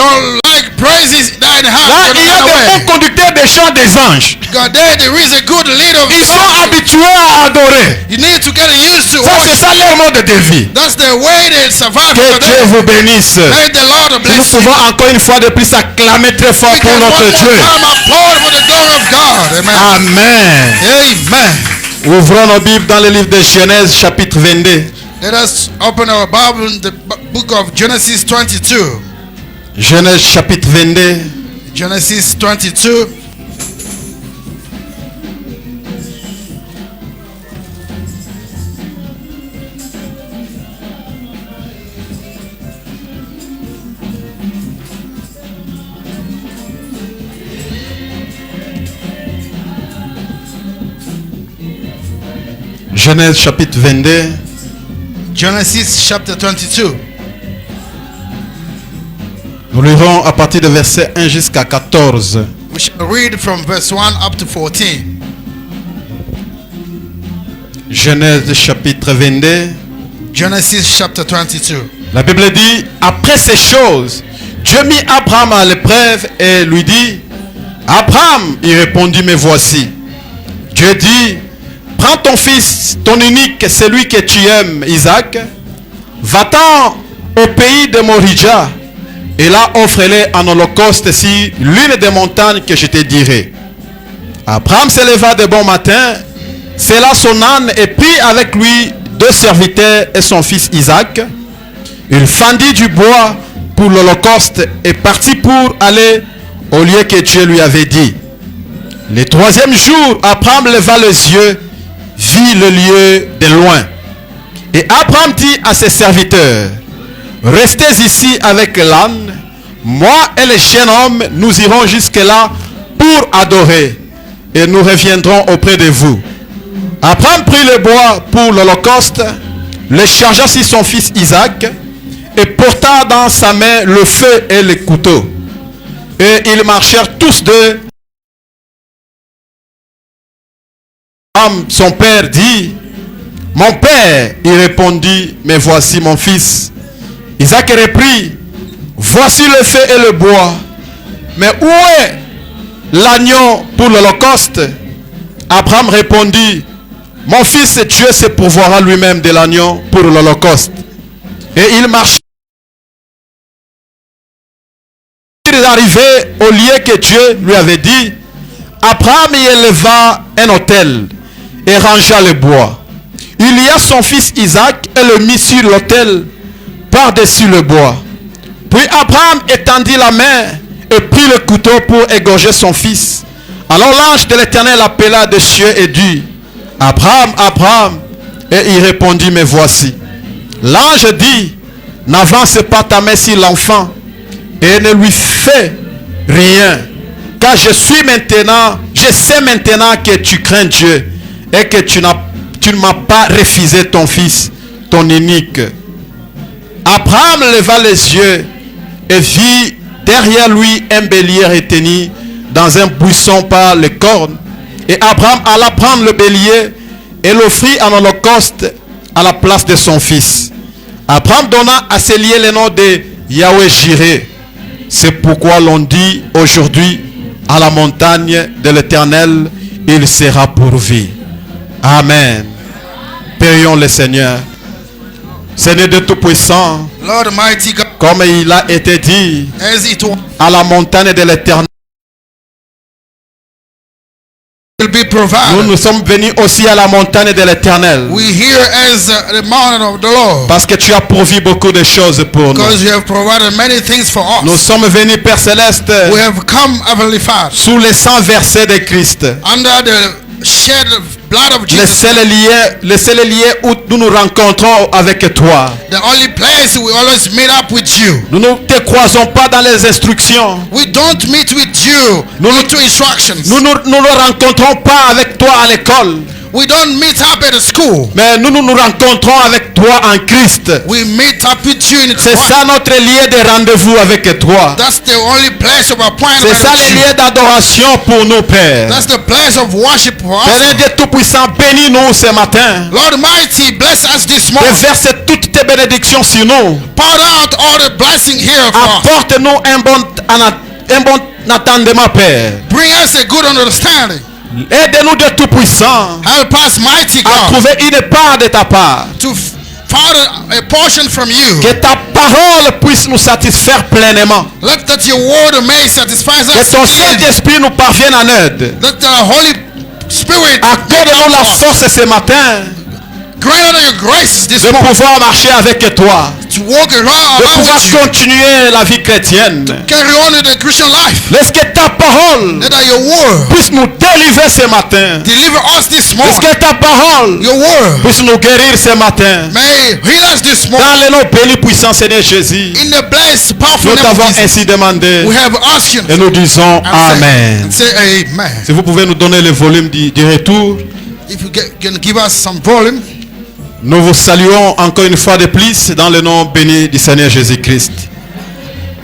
don't like praises, then Là, il y a des bons conducteurs des chants des anges. God, there is a good leader of Ils sont angels. habitués à adorer. You need to get used to Ça, c'est worship. ça leur mode de vie. That's the way they survive Que for Dieu them. vous bénisse. May the Lord Nous bless you. pouvons encore une fois de plus acclamer très fort We pour can one notre more Dieu. time applaud for the glory of God. Amen. Amen. Amen. Ouvrons nos Bibles dans le livre de Genèse, chapitre 22. Let us open our Bible in the book of Genesis 22. Genèse, chapitre 22. Genesis 22. Genèse, chapitre 22. Genesis chapter 22. Nous lirons à partir de verset 1 jusqu'à 14. We shall read from verse 1 up to 14. Genèse, chapitre 22. Genesis chapter 22. La Bible dit, après ces choses, Dieu mit Abraham à l'épreuve et lui dit, Abraham, il répondit, me voici. Dieu dit, prends ton fils, ton unique, celui que tu aimes, Isaac, va-t'en au pays de Moridja, et là offre-le en holocauste sur l'une des montagnes que je te dirai. Abraham se leva de bon matin, sella son âne et prit avec lui 2 serviteurs et son fils Isaac. Il fendit du bois pour l'holocauste et partit pour aller au lieu que Dieu lui avait dit. Le 3e jour, Abraham leva les yeux, vit le lieu de loin. Et Abraham dit à ses serviteurs, restez ici avec l'âne, moi et le jeune homme, nous irons jusque-là pour adorer, et nous reviendrons auprès de vous. Abraham prit le bois pour l'holocauste, le chargea sur son fils Isaac, et porta dans sa main le feu et le couteau. Et ils marchèrent tous deux. Abraham, son père, dit, mon père, il répondit, mais voici mon fils. Isaac reprit, voici le feu et le bois, mais où est l'agneau pour l'holocauste? Abraham répondit, mon fils, Dieu se pourvoira lui-même de l'agneau pour l'holocauste. Et il marcha. Il est arrivé au lieu que Dieu lui avait dit. Abraham y éleva un autel et rangea le bois. Il lia son fils Isaac et le mit sur l'autel par-dessus le bois. Puis Abraham étendit la main et prit le couteau pour égorger son fils. Alors l'ange de l'Éternel appela des cieux et dit, Abraham, Abraham. Et il répondit, me voici. L'ange dit, n'avance pas ta main sur l'enfant et ne lui fais rien. Car je sais maintenant que tu crains Dieu et que tu ne m'as pas refusé ton fils, ton unique. Abraham leva les yeux et vit derrière lui un bélier retenu dans un buisson par les cornes. Et Abraham alla prendre le bélier et l'offrit en holocauste à la place de son fils. Abraham donna à ce lieu le nom de Yahweh Jireh. C'est pourquoi l'on dit aujourd'hui, à la montagne de l'Éternel, il sera pourvu. Amen. Prions le Seigneur. Seigneur de Tout-Puissant, Lord Almighty God, comme il a été dit, as it à la montagne de l'Éternel, will be provided. nous sommes venus aussi à la montagne de l'Éternel. We hear as the mountain of the Lord, Parce que tu as pourvu beaucoup de choses pour nous. because you have provided many things for Nous us. sommes venus, Père Céleste, We have come, Heavenly Father, sous les 100 versets de Christ. under the shed blood of Le Jesus. seul lieu où nous nous rencontrons avec toi. The only place we always meet up with you. Nous ne te croisons pas dans les instructions. We don't meet with you Nous- into instructions. Nous ne rencontrons pas avec toi à l'école. We don't meet up at a school. Mais nous nous rencontrons avec toi en Christ. We meet up with you in C'est Christ. ça notre lieu de rendez-vous avec toi. That's the only place of appointment. C'est ça with le you. lieu d'adoration pour nous, Père. That's the place of worship for us. Seigneur Dieu Tout-Puissant, bénis-nous ce matin. Lord Almighty, bless us this morning. Déverse toutes tes bénédictions sur nous. Pour out all the blessing here for us. Apporte-nous un bon attendement, Père. Bring us a good understanding. Aide-nous, Dieu Tout-Puissant, Help us, mighty à God, trouver une part de ta part. to find a portion from you. Que ta parole puisse nous satisfaire pleinement. Let that your word may satisfy us. Que ton Saint-Esprit nous parvienne en aide. That the Holy Spirit Accorde-nous la force ce matin grant us your grace this de morning pouvoir marcher avec toi. to walk De around pouvoir with you. continuer la vie chrétienne. Carry on with the Christian life. Laisse que ta parole Let that your word puisse nous délivrer ce matin. deliver us this Laisse morning. que ta parole Your word puisse nous guérir ce matin. may heal us this Dans morning. le nom béni puissant Seigneur Jésus, In the blessed, powerful nous name of t'avons Jesus, ainsi demandé we have asked you et nous disons and say, Amen. and say amen. Si vous pouvez nous donner le volume du retour, If you can give us some volume, nous vous saluons encore une fois de plus dans le nom béni du Seigneur Jésus-Christ.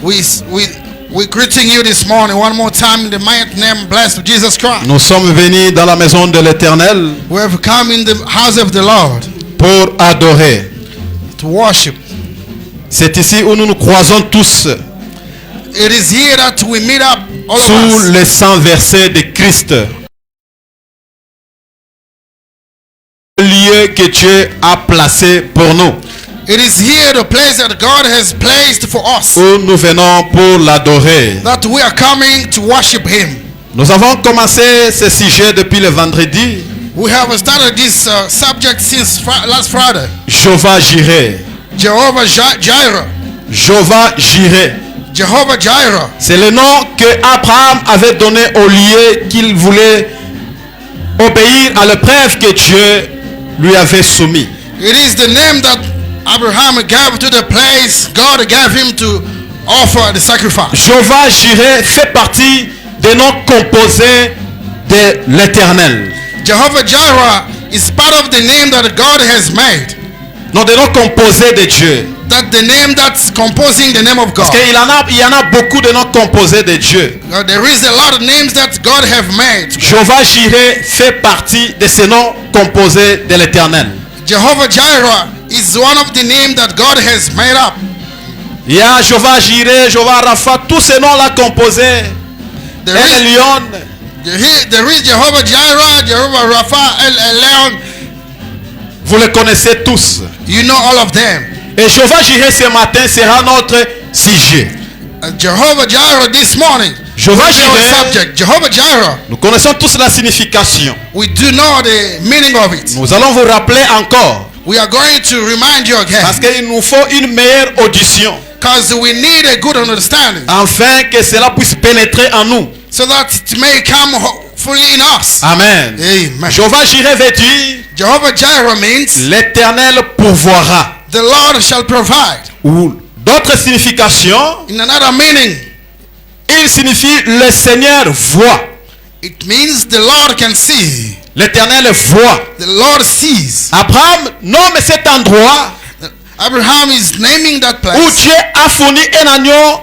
we're greeting you this morning one more time in the mighty name blessed of Jesus Christ. Nous sommes venus dans la maison de l'Éternel We have come in the house of the Lord pour adorer. to worship. C'est ici où nous nous croisons tous It is here that we meet up, all of sous us, les 100 versets de Christ. Le lieu que Dieu a placé pour nous, It is here the place that God has placed for us, où nous venons pour l'adorer. that we are coming to worship Him. Nous avons commencé ce sujet depuis le vendredi. We have started this subject since last Friday. Jehovah Jireh. Jehovah Jireh. Jehovah Jireh. Jehovah Jireh. C'est le nom que Abraham avait donné au lieu qu'il voulait obéir à l'épreuve que Dieu lui avait soumis. It is the name that Abraham gave to the place God gave him to offer the sacrifice. Jehovah Jireh fait partie des noms composés de l'Éternel. Jehovah Jireh is part of the name that God has made. Non, des noms composés de Dieu. That the name that's composing the name of God. Parce qu'il y en a beaucoup de noms composés de Dieu. There is a lot of names that God have made. Jehovah Jireh fait partie de ces noms composés de l'Éternel. Jehovah Jireh is one of the names that God has made up. Il y a Jehovah Jireh, Jehovah Rapha, tous ces noms-là composés. There El is, Elyon, there is Jehovah Jireh, Jehovah Rapha, El Elyon. vous les connaissez tous. You know all of them. Et Jehovah Jireh ce matin sera notre sujet. Jehovah Jireh this morning. Jehovah will be our Jireh. subject. Jehovah Jireh. Nous connaissons tous la signification. We do know the meaning of it. Nous allons vous rappeler encore. We are going to remind you Parce again. qu'il nous faut une meilleure audition. Because we need a good understanding. Afin que cela puisse pénétrer en nous. So that it may come fully in us. Amen. Amen. Jehovah Jireh veut dire Jehovah Jireh means l'Éternel pourvoira. the Lord shall provide. Ou d'autres significations, In another meaning, il signifie le Seigneur voit. it means the Lord can see. L'Éternel voit. The Lord sees. Abraham nomme cet endroit Abraham is naming that où place Dieu a fourni un agneau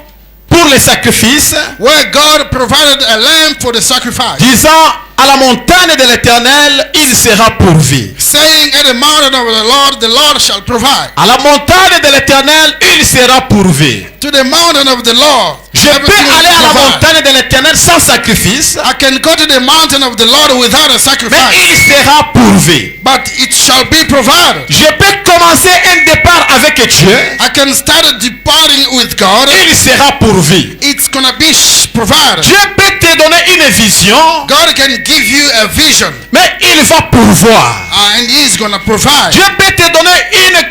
pour le sacrifice, where God provided a lamb for the sacrifice. disant à la montagne de l'Éternel, il sera pourvu. Saying at the mountain of the Lord shall provide. À la montagne de l'Éternel, il sera pourvu. To the mountain of the Lord, Je peux everything is aller à la provided. montagne de l'Éternel sans sacrifice, I can go to the mountain of the Lord without a mais sacrifice, il sera pourvu. but it shall be provided. Je peux commencer un départ avec Dieu, I can start departing with God. il sera pourvu. It's gonna be provided. Dieu peut te donner une vision, God can give you a vision, mais il va pourvoir. and He's gonna provide. Dieu peut te donner une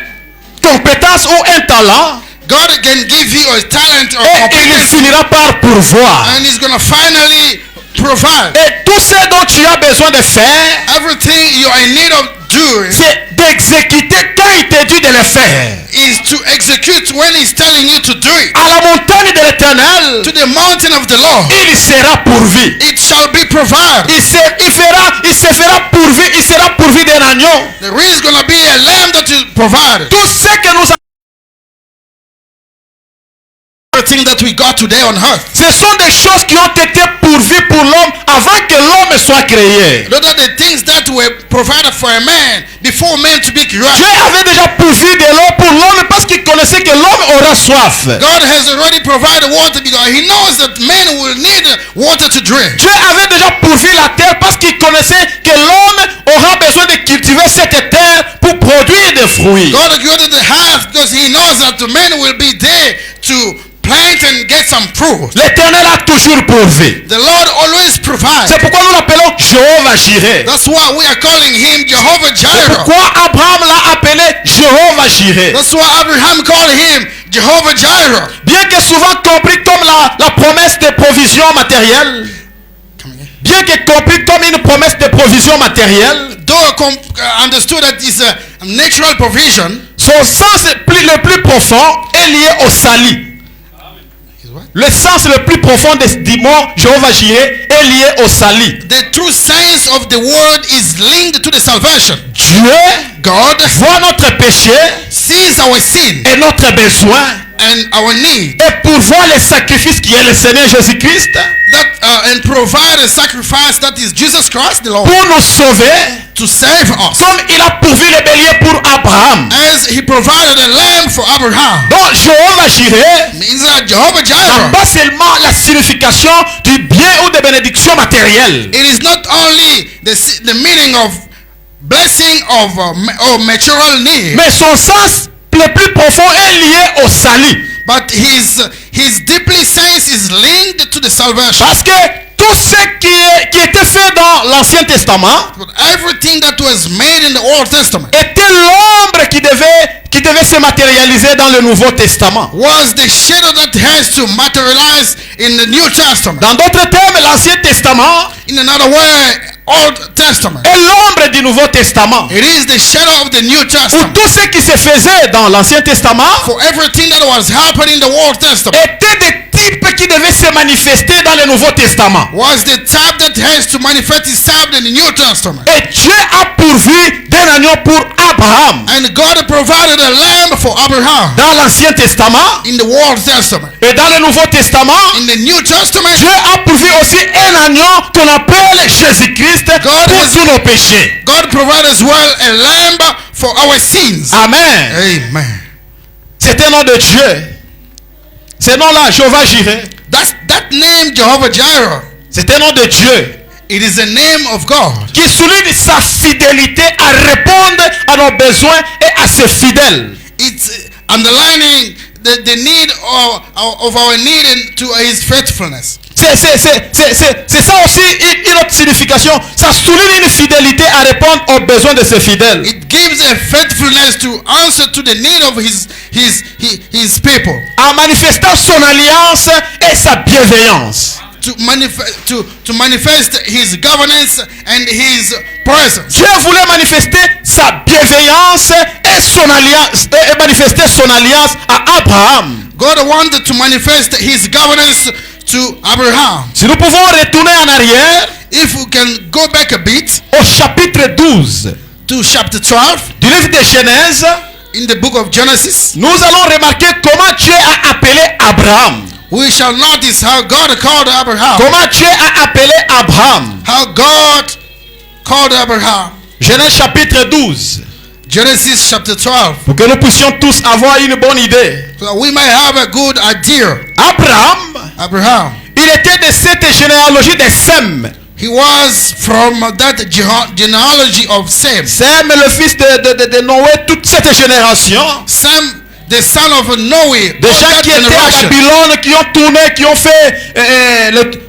compétence ou un talent, God can give you a talent or et il competence, finira par pourvoir. and He's gonna finally provide. Et tout ce dont tu as besoin de faire, Everything you are in need of doing c'est d'exécuter quand il te dit de le faire. is to execute when He's telling you to do it. À la montagne de l'Éternel, l'Éternel, to the mountain of the Lord, il sera pourvu. it shall be provided. Il se fera pourvu, il sera pourvu d'un agneau. There is going to be a lamb that is provided. Tout ce que nous avons, Everything that we got today on earth, ce sont des choses qui ont été pourvues pour l'homme avant que l'homme soit créé. those are the things that were provided for a man before man to be Dieu created. avait déjà pourvu de l'eau pour l'homme parce qu'il connaissait que l'homme aura soif. God has already provided water because he knows that man will need water to drink. Dieu avait déjà pourvu la terre parce qu'il connaissait que l'homme aura besoin de cultiver cette terre pour produire des fruits. God created the earth because he knows that the man will be there to plant and get some fruit. L'Éternel a toujours pourvu. The Lord always provides. C'est pourquoi nous l'appelons Jéhovah Jireh. That's why we are calling him Jehovah C'est Jireh. pourquoi Abraham l'a appelé Jéhovah Jireh. That's why Abraham called him Jehovah Jireh. Bien que souvent compris comme la promesse de provision matérielle, bien que compris comme une promesse de provision matérielle, Though understood that it's a natural provision, son sens le plus profond est lié au salut. Le sens le plus profond du mot Jéhovah Jireh est lié au salut. the true sense of the word is linked to the salvation. Dieu God voit notre péché sees our sin et notre besoin and our need et pourvoit le sacrifice qui est le Seigneur Jésus-Christ and provide a sacrifice that is Jesus Christ the Lord pour nous sauver, to save us. comme il a pourvu le bélier pour Abraham. As he provided a lamb for Abraham. Donc Jéhovah Jireh Means that Jehovah n'a Jireh, pas seulement la signification du bien ou de bénédiction matérielle, it is not only the meaning of blessing of or material need, mais son sens le plus profond est lié au salut. but his deeply sense is linked to the salvation. Parce que tout ce qui était fait dans l'Ancien Testament But everything that was made in the Old Testament était l'ombre qui devait se matérialiser dans le Nouveau Testament. was the shadow that has to materialize in the New Testament. Dans d'autres termes, l'Ancien Testament In another way, Old Testament. est l'ombre du Nouveau Testament. It is the shadow of the New Pour Testament. tout ce qui se faisait dans l'Ancien Testament For everything that was happening in the Old Testament était des types qui devaient se manifester dans le Nouveau Testament. was the type that has to manifest itself in the New Testament. Et Dieu a pourvu d'un agneau pour Abraham And God provided a lamb for Abraham dans l'Ancien Testament in the Old Testament. et dans le Nouveau Testament. In the New Testament, Dieu a pourvu aussi un agneau qu'on appelle Jésus-Christ God pour is- tous nos péchés. God provided as well a lamb for our sins. Amen. Amen. C'est un nom de Dieu. Ce nom-là, Jéhovah Jireh, That name, Jehovah Jireh, c'est un nom de Dieu it is a name of God qui souligne sa fidélité à répondre à nos besoins et à ses fidèles. It's underlining the need of our need and to his faithfulness. C'est ça aussi une autre signification. Ça souligne une fidélité à répondre aux besoins de ses fidèles. It gives a faithfulness to answer to the need of his people. En manifestant son alliance et sa bienveillance. To manifest his governance and his presence. Dieu voulait manifester sa bienveillance et son alliance et manifester son alliance à Abraham. God wanted to manifest his governance to Abraham. Si nous pouvons retourner en arrière If we can go back a bit au chapitre 12 to chapter 12 du livre de Genèse, in the book of Genesis, nous allons remarquer comment Dieu a appelé Abraham. we shall notice how God called Abraham. Comment Dieu a appelé Abraham. How God called Abraham. Genèse chapitre 12. Genesis chapter 12. Pour que nous puissions tous avoir une bonne idée. So we might have a good idea. Abraham, Il était de cette généalogie de Sem. he was from that genealogy of Sem. Sem, le fils de Noé, toute cette génération. Sem, the son of Noah. Des gens qui étaient à Babylone, qui ont tourné, qui ont fait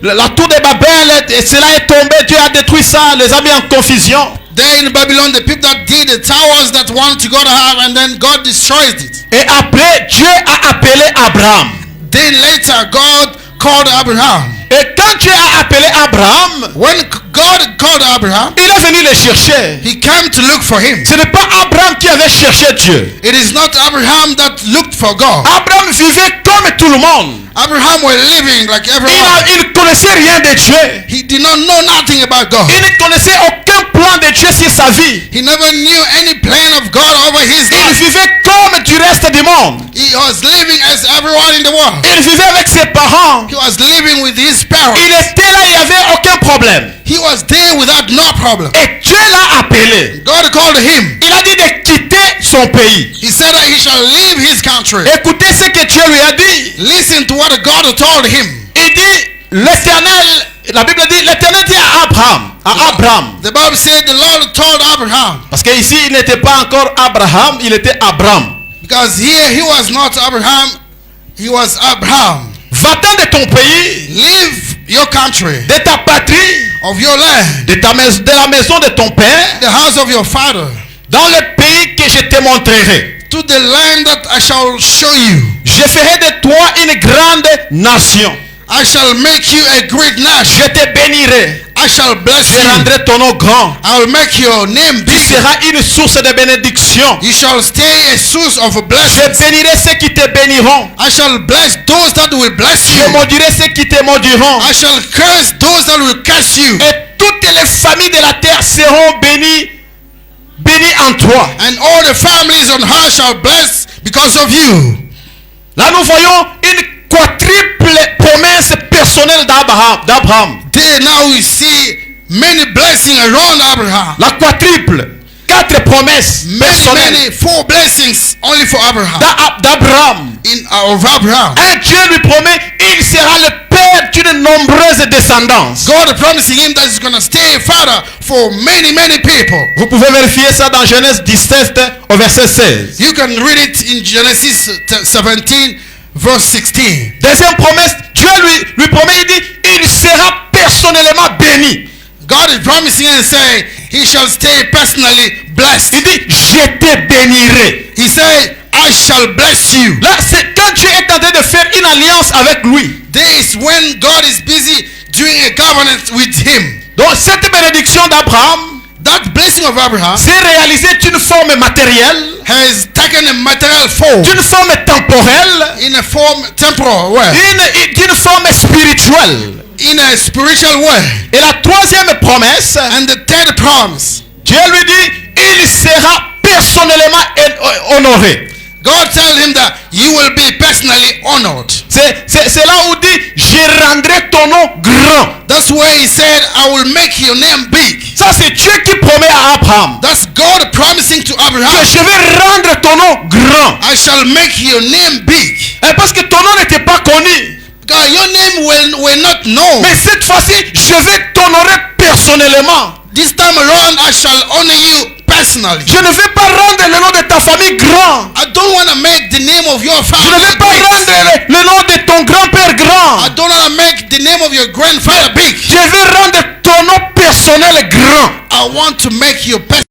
la tour de Babel, et cela est tombé, Dieu a détruit ça, les a mis en confusion. There in Babylon, the people that did the towers that want to go to have, and then God destroyed it. Et après, Dieu a appelé Abraham. Then later, God called Abraham. Et quand Dieu a appelé Abraham, When God called Abraham, il est venu le chercher. he came to look for him. Ce n'est pas Abraham qui avait cherché Dieu. It is not Abraham that looked for God. Abraham vivait comme tout le monde. Abraham was living like everyone. Il ne connaissait rien de Dieu. He did not know nothing about God. Il ne connaissait aucun plan de Dieu sur sa vie. He never knew any plan of God over his Il life. vivait comme du reste du monde. He was living as everyone in the world. Il vivait avec ses parents. He was living with his parents. Il était là, il n'y avait aucun problème. He was there without no problem. Et Dieu l'a appelé. God called him. Il a dit de quitter son pays. He said that he shall leave his country. Écoutez ce que Dieu lui a dit. Listen to what God told him. Il dit, l'Éternel, la Bible dit, l'Éternel dit à Abraham. The Bible said the Lord told Abraham. Parce qu'ici, il n'était pas encore Abraham, il était Abraham. Because here he was not Abraham, he was Abraham. Va-t'en de ton pays, Leave your country, de ta patrie, of your land, de la maison de ton père, the house of your father, dans le pays que je te montrerai. to the land that I shall show you. Je ferai de toi une grande nation. I shall make you a great nation. Je te bénirai. I shall bless Je you. rendrai ton nom grand. I will make your name Tu big. seras une source de bénédiction. You shall stay a source of Je blessings. bénirai ceux qui te béniront. I shall bless those that will bless Je you. maudirai ceux qui te maudiront. I shall curse those that will curse you. Et toutes les familles de la terre seront bénies en toi. And all the families on earth shall bless because of you. Là, nous voyons une quadruple promesse personnelle d'Abraham. There now we see many blessings around Abraham. La quadruple. 4 promesses personnelles 4 blessings only for Abraham. d'Abraham. Of Abraham. Un Dieu lui promet, il sera le père d'une nombreuse descendance. God promising him that he's going to stay a father for many, many people. Vous pouvez vérifier ça dans Genèse 17 au verset 16. You can read it in Genesis 17 verse 16. Deuxième promesse, Dieu lui promet, il dit, il sera personnellement béni. God is promising and saying he shall stay personally blessed. Il dit, je te bénirai. He said, I shall bless you. Là, c'est quand Dieu est en train de faire une alliance avec lui. This is when God is busy doing a covenant with him. Donc, cette bénédiction d'Abraham That blessing of Abraham s'est réalisée d'une forme matérielle, has taken a material form, d'une forme temporelle, in a form temporal way, d'une forme spirituelle. in a spiritual way. Et la troisième promesse, And the third promise, Dieu lui dit, il sera personnellement honoré. God tell him that you will be personally honored. C'est là où il dit, je rendrai ton nom grand. That's where he said, I will make your name big. Ça, c'est Dieu qui promet à Abraham That's God promising to que Abraham, je vais rendre ton nom grand. I shall make your name big. Et parce que ton nom n'était pas connu. God, your name will not know. Mais cette fois-ci, je vais t'honorer personnellement. This time around, I shall honor you personally. Je ne vais pas rendre le nom de ta famille grand. I don't want to make the name of your Je ne family vais pas big. rendre le nom de ton grand-père grand. I don't want to make the name of your grandfather big. Je vais rendre ton nom personnel grand. I want to make your person.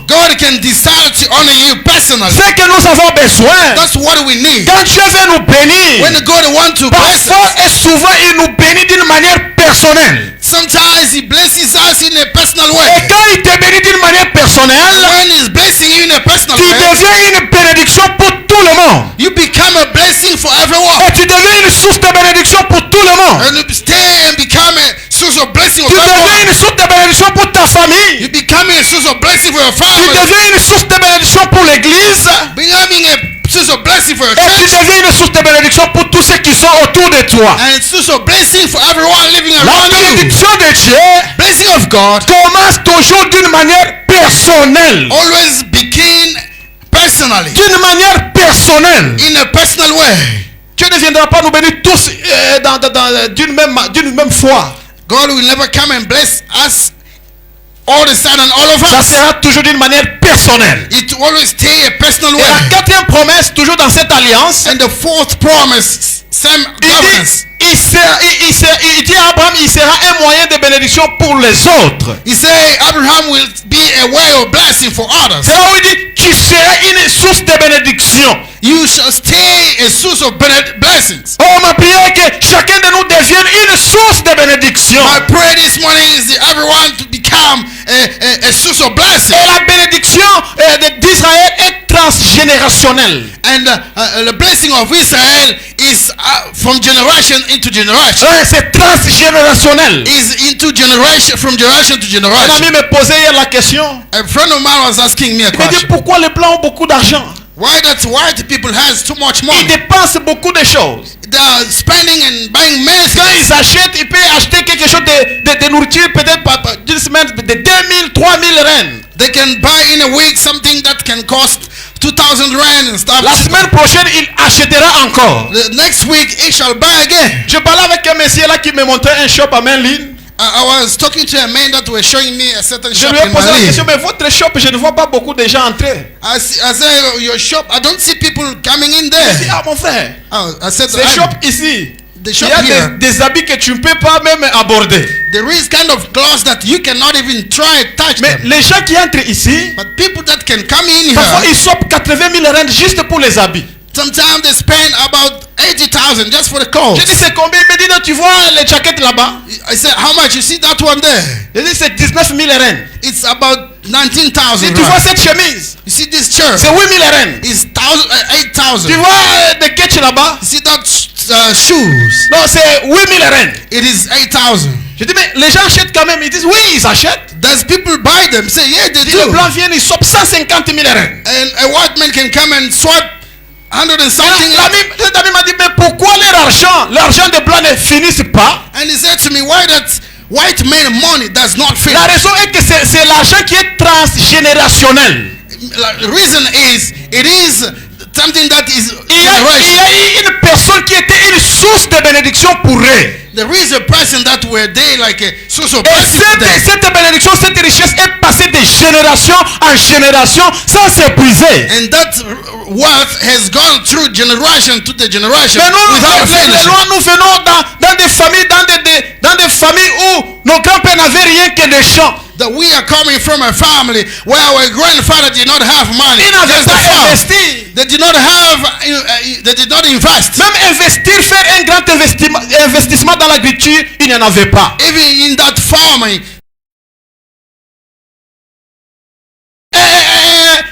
God can decide to honor you personally. C'est que nous avons besoin. That's what we need. Quand Dieu veut nous bénir, When God wants to bless parfois us, et souvent il nous bénit d'une manière personnelle. sometimes He blesses us in a personal Et way. quand il te bénit d'une manière personnelle, When He's blessing you in a personal tu way, deviens une bénédiction pour tout le monde. you become a blessing for everyone. Et tu deviens une source de bénédiction pour tout le monde. And you stay and become a source of blessing of Tu deviens everyone. une source de bénédiction pour ta famille. You become a source of blessing for your Tu family. deviens une source de bénédiction pour l'église. Becoming a source of blessing for your Et tu church. deviens une source de bénédiction pour tous ceux qui sont autour de toi. And source of blessing for everyone living La around you. bénédiction de Dieu Blessing of God commence toujours d'une manière personnelle. always begin personally. D'une manière personnelle. In a personal way. Dieu ne viendra pas nous bénir tous d'une même fois. God will never come and bless us all the sudden, all of Ça us. sera toujours d'une manière personnelle. It will always stay a personal Et la way. quatrième promesse, toujours dans cette alliance, And the fourth promise, same il governance. dit, il dit à Abraham, il sera un moyen de bénédiction pour les autres. He said Abraham will be a way of blessing for others. C'est là où il dit, tu seras une source de bénédiction. You shall stay a source of blessings. Oh, ma prière est que chacun de nous devienne une source de bénédiction. My prayer this morning is that everyone to become a source of blessing. Et la bénédiction d'Israël est transgénérationnelle. And the blessing of Israel is from generation into generation. C'est transgénérationnel. Is into generation, from generation to Un generation. ami me posait hier la question. A friend of mine was asking me a Il me dit, question. pourquoi les blancs ont beaucoup d'argent? Why that white people has too much Ils money? dépensent beaucoup de choses. They are spending and buying many Quand things. ils achètent, ils peuvent acheter quelque chose de nourriture peut-être par une semaine de 2000, 3000 rennes. They can buy in a week something that can cost 2,000 rand and stuff. La semaine prochaine, il achètera encore. The next week he shall buy again. Je parlais avec un monsieur là qui me montrait un shop à main ligne. I was talking to a man that was showing me a certain Je shop lui ai in posé la Mali. question, mais votre shop, je ne vois pas beaucoup de gens entrer. I said, your shop, I don't see people coming in Il dit, there. ah mon frère, Oh, I said, ce shop ici, the il shop y a here, des habits que tu ne peux pas même aborder. there is kind of clothes that you cannot even try and touch Mais them. les gens qui entrent ici, But people that can come in parfois here, ils sortent 80 000 rand juste pour les habits. sometimes they spend about 80,000 just for the clothes. Je dis c'est combien? Il me dit non, tu vois les jaquettes là-bas. I said, how much? You see that one there? Je dis c'est 19 000 rand. It's about 19,000. Si tu vois rand. cette chemise, You see this shirt? c'est 8 000 rand. It's 8,000. Tu vois des ketchs là-bas, You see that shoes? non c'est 8 000 rand. It is 8,000. Je dis mais les gens achètent quand même. Ils disent oui, ils achètent. Does people buy them? Say, yeah, they Si les do. blancs viennent, ils sortent 150 000 rand. And a white man can come and swap 100 and something. Cet ami m'a dit mais pourquoi l'argent des blancs ne finissent pas? And he said to me, why that white man money does not fit? La raison est que c'est l'argent qui est transgénérationnel. The reason is, it is something that is Il y a eu une personne qui était une source de bénédiction pour eux. There is a person that were there like a source of Et blessing for them. cette bénédiction, cette richesse est passée de génération en génération sans s'épuiser. And that wealth has gone through generation to the generation Mais nous, without les finishing. lois, nous venons dans des familles, dans des familles où nos grands-pères n'avaient rien que des champs. That we are coming from a family where our grandfather did not have money. Ils n'avaient Just the pas farm. investi. They did not have. They did not invest. Même investir, faire un grand investissement dans l'agriculture, il n'y en avait pas. Even in that farming,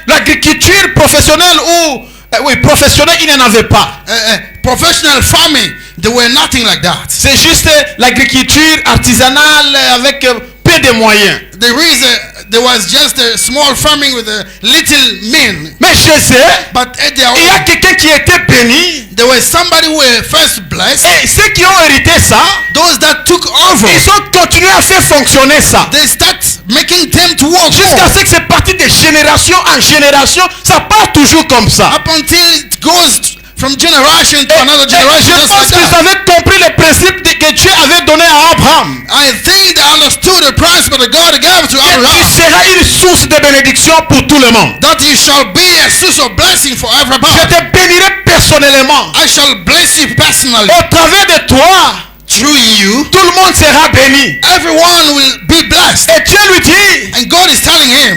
L'agriculture professionnelle ou oui, professionnelle, il n'y en avait pas. professional farming, there were nothing like that. C'est juste l'agriculture artisanale avec peu de moyens. There was just a small farming with a little men. Mais je sais, But at their il y a own, quelqu'un qui était béni. there was somebody who were first blessed. Et ceux qui ont hérité ça, Those that took over, ils ont continué à faire fonctionner ça. they start making them to work Jusqu'à more. ce que c'est parti de génération en génération, ça part toujours comme ça. Up until it goes from generation to another Et generation, je just pense like qu'ils that. avaient compris le principe que Dieu avait donné à Abraham. I think they understood the principle that God gave to Et tu Abraham, seras une source de bénédiction pour tout le monde. that you shall be a source of blessing for Je everybody. te bénirai personnellement. I shall bless you personally. Au travers de toi, Through you, tout le monde sera béni. everyone will be blessed. Et Dieu lui dit, And God is telling him,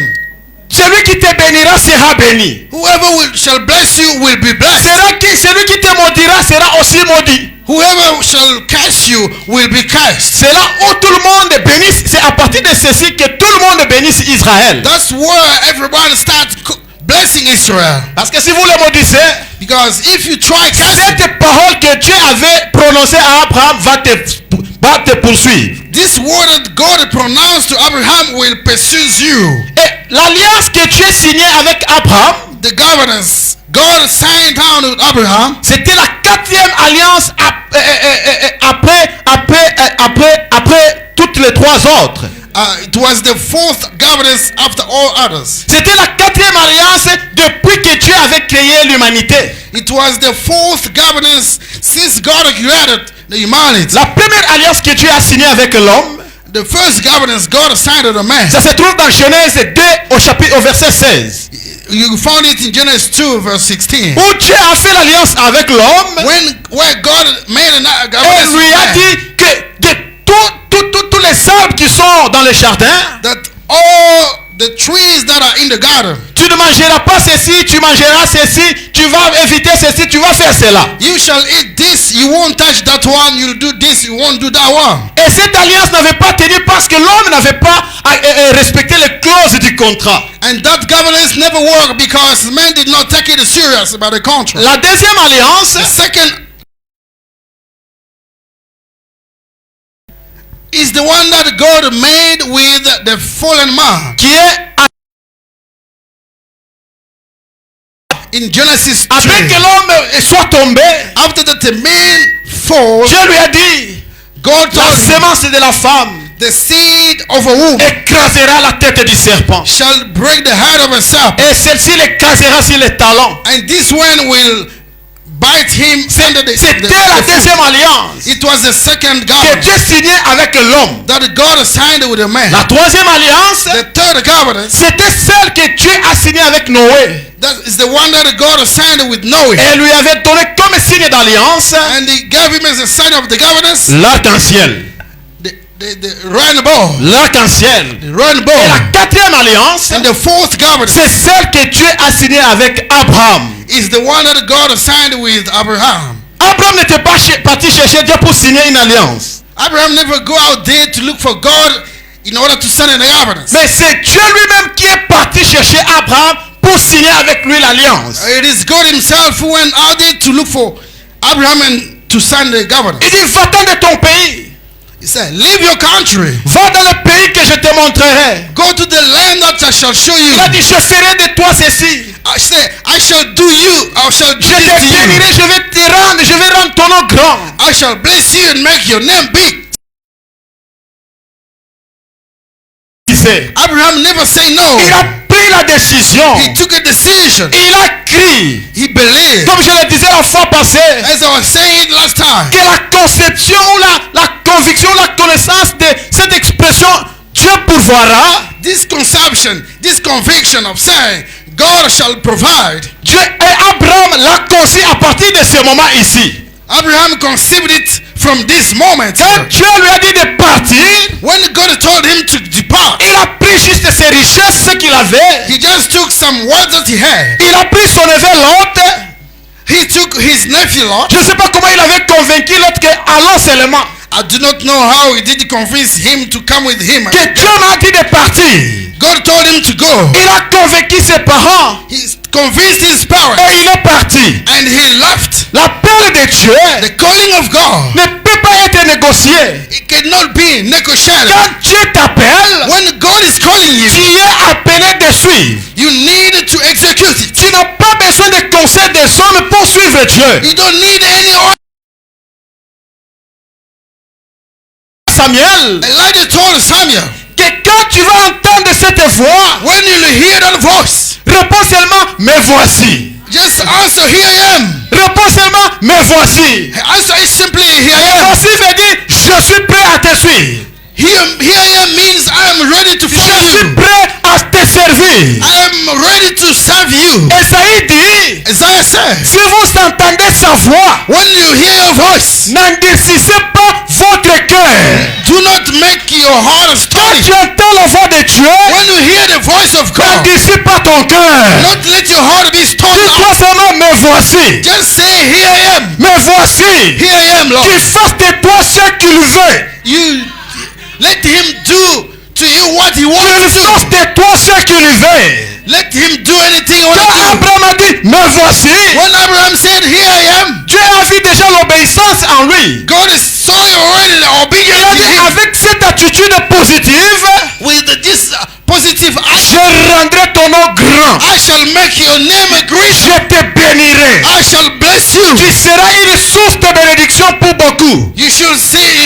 celui qui te bénira sera béni. whoever shall bless you will be blessed. Celui qui te maudira sera aussi maudit. Whoever shall curse you will be cursed. C'est là où tout le monde bénisse. C'est à partir de ceci que tout le monde bénisse Israël. That's where everybody starts blessing Israel. Parce que si vous le maudissez, Because if you try cursing, cette parole que Dieu avait prononcée à Abraham va te poursuivre. this word that God pronounced to Abraham will pursue you. Et l'alliance que Dieu signait avec Abraham, The governance God signed down with Abraham, c'était la 4e alliance après toutes les 3 autres. it was the fourth governance after all others. C'était la 4e alliance depuis que Dieu avait créé l'humanité. It was the fourth governance since God created the humanity. La première alliance que Dieu a signée avec l'homme, The first governance God signed with a man. ça se trouve dans Genèse 2 au verset 16. You found it in Genesis 2 verse 16. Où Dieu a fait l'alliance avec l'homme Where God made an et covenant lui a with man, dit que de tous les arbres qui sont dans le jardin, that all the trees that are in the garden, tu ne mangeras pas ceci, tu mangeras ceci, tu vas éviter ceci, tu vas faire cela. you shall eat this, you won't touch that one, you'll do this, you won't do that one. Et cette alliance n'avait pas tenu parce que l'homme n'avait pas respecté les clauses du contrat. And that governance never worked because man did not take it serious about the contract. La deuxième alliance The second is the one that God made with the fallen man. qui est In Genesis 3, après que l'homme soit tombé, after that the man falls, Dieu lui a dit, God la told him, semence de la femme the seed of a woman écrasera la tête du serpent. shall break the head of a serpent, Et celle-ci l'écrasera sur les talons. and this one will bite him under the C'était la deuxième alliance It was the second que covenant Dieu signait avec l'homme. that God signed with a man. La troisième alliance, The third covenant, c'était celle que Dieu a signée avec Noé. that is the one that God signed with Noah. Et lui avait donné comme signe d'alliance And he gave him as a sign of the covenants l'arc-en-ciel. the rainbow. L'arc-en-ciel. The rainbow. Et la quatrième alliance, And the fourth covenant c'est celle que Dieu a signée avec Abraham. is the one that God signed with Abraham. Abraham n'était pas parti chercher Dieu pour signer une alliance. Abraham never go out there to look for God in order to sign an covenant. Mais c'est Dieu lui-même qui est parti chercher Abraham pour signer avec lui l'alliance. It is God himself who went out there to look for Abraham and to sign the covenant. Il dit, va-t'en de ton pays. He said, leave your country. Va dans le pays que je te montrerai. Go to the land that I shall show you. Il a dit, je ferai de toi ceci. I say, I shall do you. I shall do Je te this to you. bénirai, je vais te rendre, je vais rendre ton nom grand. I shall bless you and make your name big. Abraham never say no. Il a pris la décision. He took a decision. Il a crié. He believed. Comme je le disais la fois passée, As I was saying last time, que la conception ou la conviction, la connaissance de cette expression Dieu pourvoira, this conception, this conviction of saying God shall provide, Dieu et Abraham l'a conçu à partir de ce moment ici. Abraham conceived it from this moment. Quand Dieu lui a dit de partir, When God told him to depart, il a pris juste ses richesses, ce qu'il avait. he just took some words that he had. Il a pris son neveu Lot. He took his nephew Lot. Je ne sais pas comment il avait convaincu l'autre que allons seulement. I do not know how he did convince him to come with him. Que Dieu m'a dit de partir. God told him to go. Il a convaincu ses parents He convinced his parents et il est parti. and he left. L'appel de Dieu The calling of God, ne peut pas être négocié. it cannot be negotiated. Quand Dieu t'appelle, When God is calling you, tu es appelé de suivre. you need to execute it. Tu n'as pas besoin de conseils des hommes pour suivre Dieu. You don't need any order. Samuel, Elijah told Samuel, que quand tu vas entendre cette voix, when you hear that voice, réponds seulement, me voici. just answer, here I am. Réponds seulement, me voici. Answer is simply, here I Me am. voici veut dire, je suis prêt à te suivre. Here I am means I am ready to Je follow suis you. prêt à te servir. I am ready to serve you. Esaïe dit, Isaiah said, si vous entendez sa voix, when you hear your voice, n'endurcissez pas votre cœur. do not make your heart Quand stony. tu entends la voix de Dieu, When you hear the voice of God, n'endurcis pas ton cœur. not let your heart be stony. Dis-toi seulement, me voici. Just say, here I am. Me voici. Here I am, Lord. Qu'il fasse de toi ce qu'il veut. You let him do to you what he Qu'il wants to fasse do. de toi ce qu'il veut. Let him do anything he wants Quand to do. Abraham a dit, me voici, When Abraham said, here I am, Dieu a vu déjà l'obéissance en lui. God is so already Il a obedient dit, to him. avec cette attitude positive, With this positive je action, rendrai ton nom grand. I shall make your name great. Je te bénirai. I shall bless you. Tu seras une source de bénédiction pour beaucoup. You should stay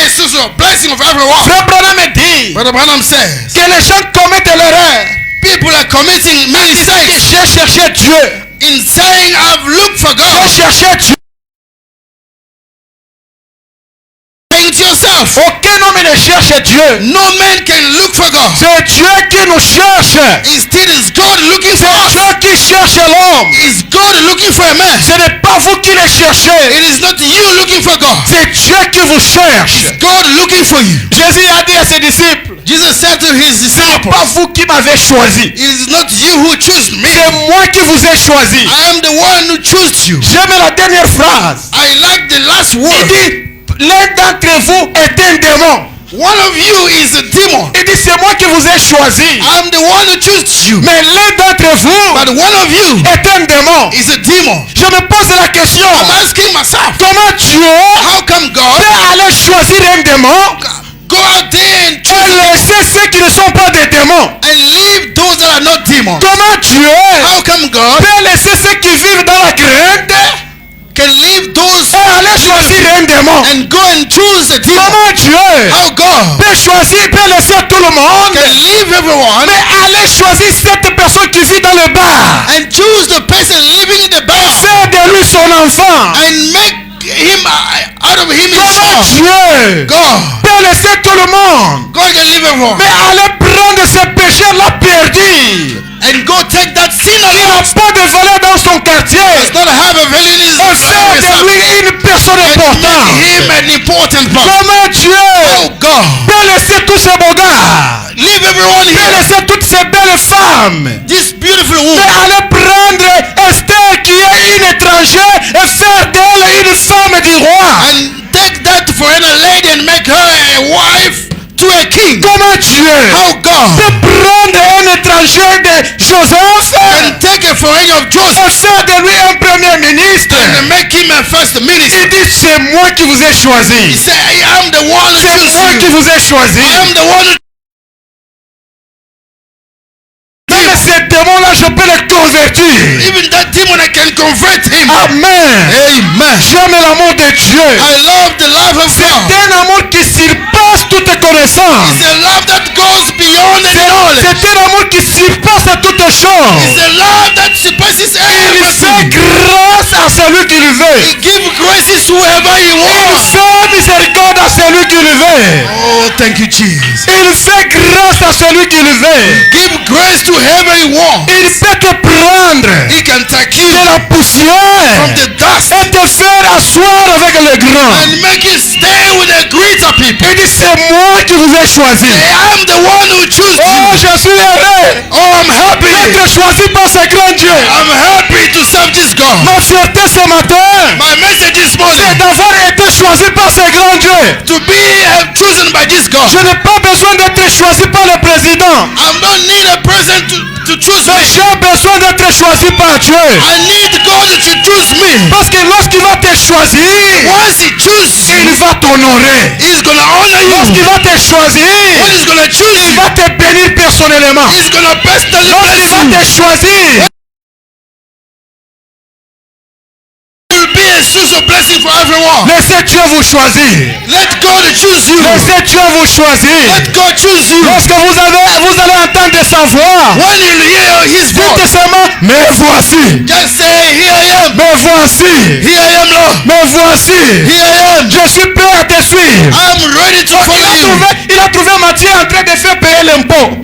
a source of blessing of everyone. Frère Branham dit Brother Branham says, que les gens commettent l'erreur. people are committing many mistakes J'ai cherché Dieu. in saying, I've looked for J'ai God. cherché Dieu. Saying to yourself, yourself. Aucun homme ne cherche Dieu. No man can look for God. C'est Dieu qui nous cherche. Instead, it's God looking for C'est us. Dieu qui cherche l'homme. It's God looking for a man. Ce n'est pas vous qui le cherchez. It is not you looking for God. C'est Dieu qui vous cherche. It's God looking for you. Jésus a dit à ses disciples, Jesus said to his ce n'est disciples, pas vous qui m'avez choisi. it is not you who choose me. C'est moi qui vous ai choisi. I am the one who chose you. J'aime la dernière phrase. I like the last Il word. dit, l'un d'entre vous est un démon. One of you is a demon. Il dit, c'est moi qui vous ai choisi. I am the one who chose you. Mais l'un d'entre vous But one of you est un démon. is a demon. Je me pose la question. I'm asking myself, Comment Dieu how come God peut aller choisir un démon go out there and et choose laisser ceux qui ne sont pas des démons? and leave those that are not demons? Comment Dieu How come God peut laisser ceux qui vivent dans la crainte can leave those et aller choisir un démon? and go and choose a demon? Comment Dieu How God peut choisir, peut laisser tout le monde, can leave everyone mais aller choisir cette personne qui vit dans le bar, and choose the person living in the bar faire de lui son enfant? and make him out of him his Comment son? Dieu God, peut laisser tout le monde, God can leave everyone mais aller prendre ce péché-là perdu, and go take that sin qui n'a alone. pas de valeur dans son quartier, Does not have a value in his et faire de lui une personne importante? him an important part. Comment Dieu Oh God, peut laisser tous ces beaux gars, leave everyone peut here. laisser toutes ces belles femmes, This beautiful mais woman aller prendre Esther qui est une étrangère et faire d'elle une femme du roi? and take that foreigner lady and make her a wife to a king. Comment Dieu How God peut prendre un étranger de Joseph can take a foreigner of et Joseph faire de lui un premier ministre? and make him a first minister? Il dit, c'est moi qui vous ai He choisi. said, I am the one who C'est chose moi qui you. vous ai choisi. I am the one who Même ces démons-là, je peux les convertir. even that demon I can convert him. Amen. Amen. J'aime l'amour de Dieu. I love the love of C'est God. un amour qui surpasse toute connaissance. It's a love that goes beyond any knowledge. C'est un amour qui surpasse toutes choses. It's a love that surpasses Il fait everything. grâce à celui qui le veut. He gives graces to whoever he Il wants. fait miséricorde à celui qui le veut. Oh, thank you, Jesus. Il fait grâce à celui qui le veut. Give grace to whoever he wants. Il peut te prendre He can take you de la poussière from the dust et te faire asseoir avec les grands. and make you stay with the greater people. Il dit, c'est moi qui vous ai choisi. I am the one who chose Oh, you. je suis heureux Oh, I'm happy. d'être choisi par ce grand Dieu. I'm happy to serve this God. Ma fierté ce matin, My message this c'est morning, d'avoir été choisi par ce grand Dieu. to be chosen by this God. Je n'ai pas besoin d'être choisi par le président. I don't need a person to choose Mais me. j'ai besoin d'être choisi par Dieu. I need God to choose me. Parce que lorsqu'il va te choisir, Once he chooses il you, va t'honorer. he's gonna honor Lorsqu'il you. va te choisir, When he's gonna choose il you, va te bénir personnellement. he's gonna personally Lorsqu'il bless va you. te choisir, You'll be a source of blessing for everyone. laissez Dieu vous choisir. Let God choose you. Laissez Dieu vous choisir. Let God choose you. Lorsque vous allez entendre sa voix, When you hear his dites voice, seulement, me voici, just say, here I am. me voici, Here I am, Lord. me voici. Here I am. Je suis prêt à te suivre. I'm ready to follow you. Il a trouvé Matthieu en train de faire payer l'impôt.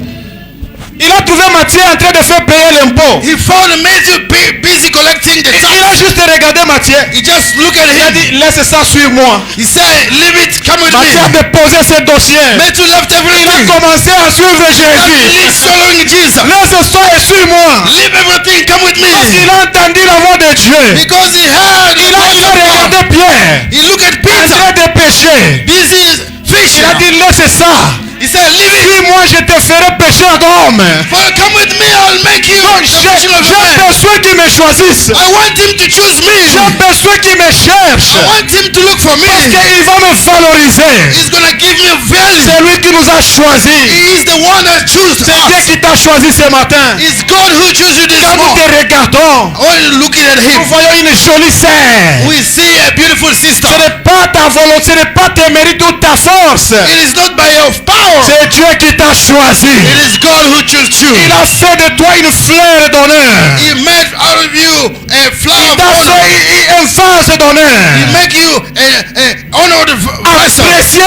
Il a trouvé Matthieu en train de faire payer l'impôt. He found Matthew busy collecting the Il a tax. juste regardé Matthieu. He just looked at Il a him. dit, laisse ça sur moi. He said, leave it, come with Matthieu a me. déposé ses dossiers. Matthew left Il a everything. commencé à suivre Jésus. He's following Jesus. Laisse ça et suis-moi. Leave everything, come with Il me. a entendu la voix de Dieu. Because he heard the Il a voice of God. regardé Pierre He looked at en Peter, train de pécher. busy fishing. Il a dit, laisse ça. He said, leave it. Suis-moi, je te ferai pécher d'homme. Well, come with me, I'll make you the J'ai fishing of a man. besoin qu'il me choisisse. I want him to choose me. J'ai besoin qu'il me cherche. I want him to look for me. Parce qu'il va me valoriser. He's gonna give me value. C'est lui qui nous a choisis. He is the one that chooses C'est Dieu us. qui t'a choisi ce matin. It's God who chooses you this Quand nous morning. te regardons, When you're looking at him, nous voyons une jolie sœur. we see a beautiful sister. Ce n'est pas ta volonté, ce n'est pas tes mérites ou ta force. It is not by your power. C'est Dieu qui t'a choisi. It is God who chose you. Il a fait de toi une fleur d'honneur. He made out of you a flower of Il t'a honor. fait un vase d'honneur. He make you a honored vessel. Apprécié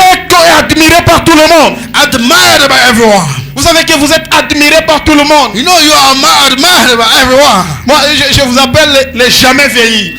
par tout le monde. admired by everyone. Vous savez que vous êtes admiré par tout le monde. You know you are admired by everyone. Moi, je vous appelle les jamais vieillis.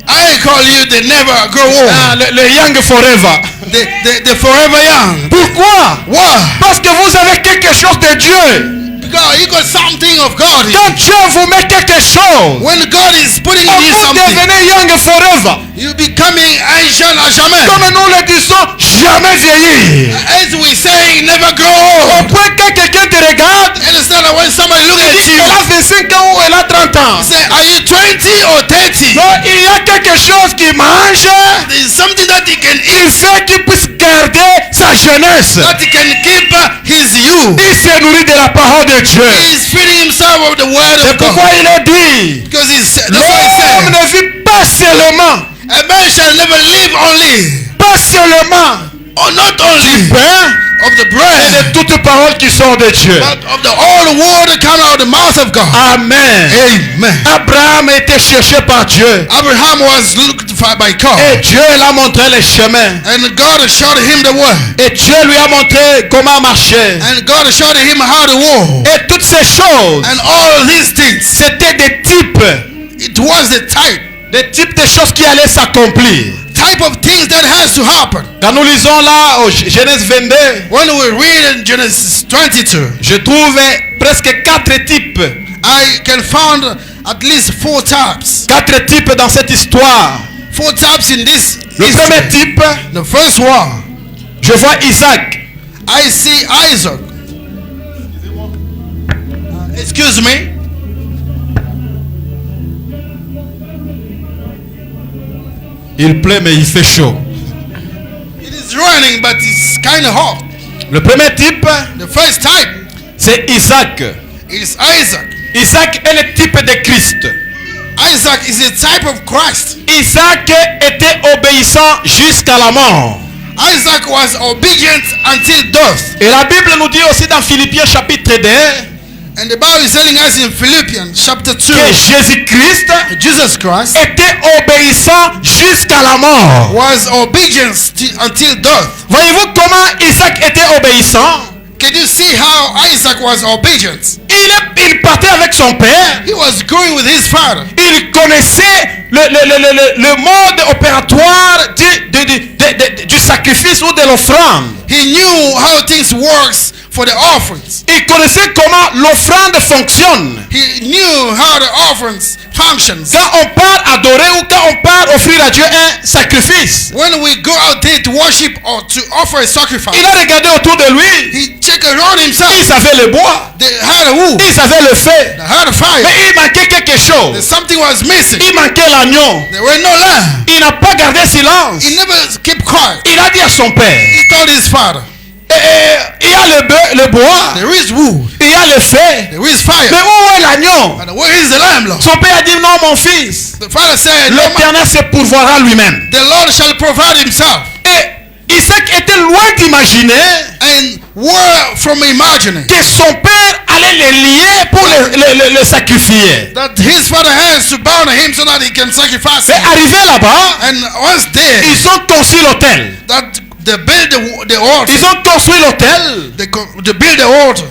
I call you the never grow old. Ah, le young forever. The forever young. Pourquoi? Why? Parce que vous avez quelque chose de Dieu. Because you got something of God in Quand you. Dieu vous met quelque chose, When God is putting in you vous something, devenez young forever. you becoming ancient à jamais. Comme nous le disons, jamais vieillir. As we say, never grow Au old. point que quelqu'un te regarde, Understand that when somebody look at il you, a 25 ans ou elle a 30 ans. say, are you 20 or 30? Non, il y a quelque chose qui mange, There's something that he can il eat, fait qu'il puisse garder sa jeunesse. that he can keep his youth. Il se nourrit de la parole de Dieu. He's feeding himself with the word C'est of pourquoi God. il est dit, Because that's what he l'homme said. ne vit pas seulement, A man shall never live only, pas seulement or not du only pain of the et bread, de toute parole qui sort de Dieu. but of all the word that come out of the mouth of God. Amen. Amen. Abraham a été cherché par Dieu. Abraham was looked for by Et God, Dieu l'a montré les chemins. and God showed him the way, Et Dieu lui a montré comment marcher. and God showed him how to walk, Et toutes ces choses, and all these things. c'était des types. It was the Des types de choses qui allaient s'accomplir. type of things that has to happen. Quand nous lisons là au Genèse 22, When we read in Genesis 22, je trouve presque 4 types. I can find at least 4 types. 4 types dans cette histoire. 4 types in this Le premier history. type, The first one, je vois Isaac. I see Isaac. Excuse me. Il pleut mais il fait chaud. It is raining, but it's kind of hot. Le premier type, The first type c'est Isaac. is Isaac. Isaac est le type de Christ. Isaac is a type of Christ. Isaac était obéissant jusqu'à la mort. Isaac was obedient until death. Et la Bible nous dit aussi dans Philippiens chapitre 2 And the Bible is telling us in Philippians chapter 2, que Jésus-Christ Jesus Christ était obéissant jusqu'à la mort. was obedient until death. Voyez-vous comment Isaac était obéissant? Can you see how Isaac was obedient? Il partait avec son père. He was going with his father. Il connaissait le mode opératoire du sacrifice ou de l'offrande. He knew how things works for the offerings. Il connaissait comment l'offrande fonctionne. He knew how the offerings functions. Quand on part adorer ou quand on part offrir à Dieu un sacrifice, When we go out there to worship or to offer a sacrifice, il a regardé autour de lui. he checked around himself. Il savait le bois. They had a wood, Il savait le feu. they had a fire. Mais il manquait quelque chose. Something was missing. Il manquait l'agneau. There were no lamb. Il n'a pas gardé silence. He never kept quiet. Il a dit à son père, He told his father, il y a le bois, there is wood, il y a le feu. there is Mais fire. où est l'agneau? And where is the lamb, Lord? Son père a dit, non mon fils, The father said, no, l'Éternel se pourvoira lui-même. the Lord shall provide himself. Et Isaac était loin d'imaginer And were from imagining que son père allait le lier pour le sacrifier. that his father has to bound him so that he can sacrifice Et him. arrivé là-bas, And once there, ils ont construit l'autel. that they build the altar. Ils ont construit l'autel. They build the altar.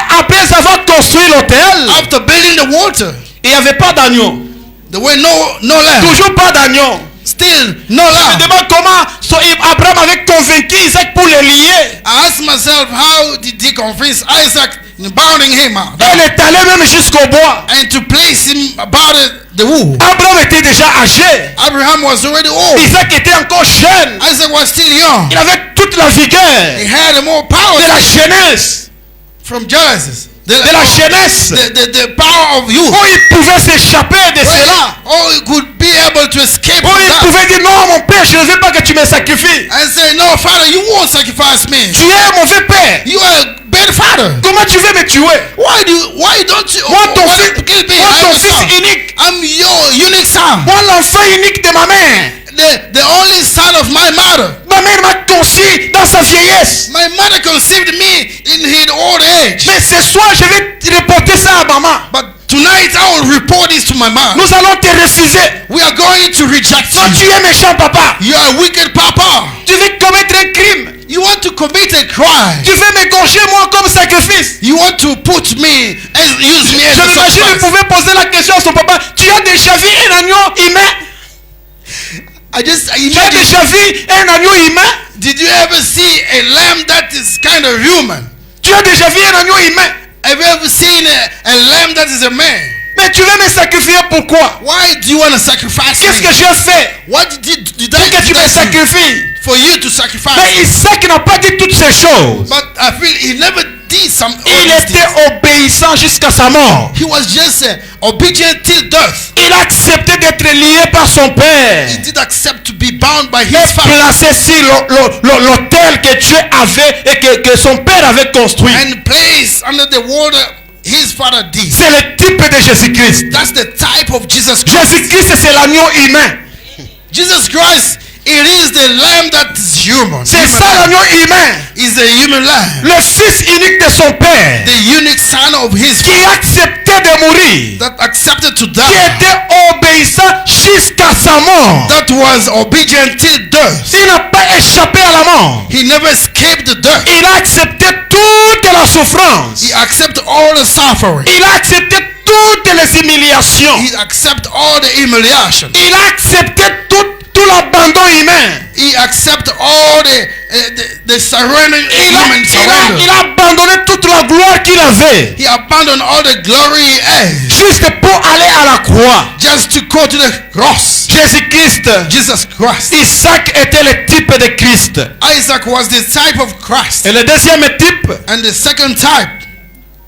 Après avoir construit l'autel, After building the water, il n'y avait pas d'agneau. there were no lamb. Toujours pas d'agneau. Still no Je me lamb. demande comment Abraham avait convaincu Isaac pour le lier. I asked myself, how did he convince Isaac in bounding him out? Elle est allée même jusqu'au bois. And to place him about the wood. Abraham était déjà âgé. Abraham was already old. Isaac était encore jeune. Isaac was still young. Il avait toute la vigueur He had more power de la jeunesse. from Genesis. De la jeunesse. The power of youth. Où il pouvait s'échapper de cela. Oh, he could be able to escape Où from il that. pouvait dire non mon père, je ne veux pas que tu me sacrifies. And say, no, Father, you won't sacrifice me. Tu es un mauvais père. You are a bad father. Comment tu veux me tuer? Why don't you Moi ton why fils, kill me? moi I'm ton your son. fils unique. I'm your unique son. Moi l'enfant unique de ma mère. The only son of my mother. Ma mère m'a conçu dans sa vieillesse. My mother conceived me in his old age. Mais ce soir, je vais reporter ça à maman. But tonight I will report this to my mom. Nous allons te refuser. We are going to reject Toi, tu you. es méchant, papa. You are a wicked papa. Tu veux commettre un crime. You want to commit a crime. Tu veux m'égorger moi comme sacrifice. You want to put me and use me as Je a m'imagine, il sacrifice. pouvait poser la question à son papa. Tu as déjà vu un agneau humain? I just Tu as imagine. déjà vu un agneau humain? Did you ever see a lamb that is kind of human? Tu as déjà vu un agneau humain? Have you ever seen a lamb that is a man? Mais tu veux me sacrifier pourquoi? Why do you want to sacrifice Qu'est-ce me? que j'ai fait What did I pour que tu me do sacrifies? for you to sacrifice? Mais Isaac n'a pas dit toutes ces choses. But I feel he never did some. Il était obéissant jusqu'à sa mort. He was just obedient till death. Il a accepté d'être lié par son père He did accept to be bound by et his father placé sur l'autel que Dieu avait et que son père avait construit. and placed under the water his father did. C'est le type de Jésus-Christ. That's the type of Jesus Christ. Jésus-Christ, c'est l'agneau humain. Jesus Christ, it is the lamb that is human. C'est ça l'agneau humain. Is the human lamb, Le fils unique de son père the unique son of his qui father acceptait de mourir, that accepted to qui die, était obéissant jusqu'à sa mort. that was obedient till death. Il n'a pas échappé à la mort. He never escaped the death. Il a accepté toute la souffrance. He accepted all the suffering. Il a accepté toutes les humiliations. He accepted all the humiliation. Il a accepté tout l'abandon humain. He accepted all the surrendering, human Il surrender. a abandonné toute la gloire qu'il avait He abandoned all the glory he had juste pour aller à la croix. just to go to the cross. Jésus-Christ, Jesus Christ. Isaac était le type de Christ. Isaac was the type of Christ. Et le deuxième type, And the second type,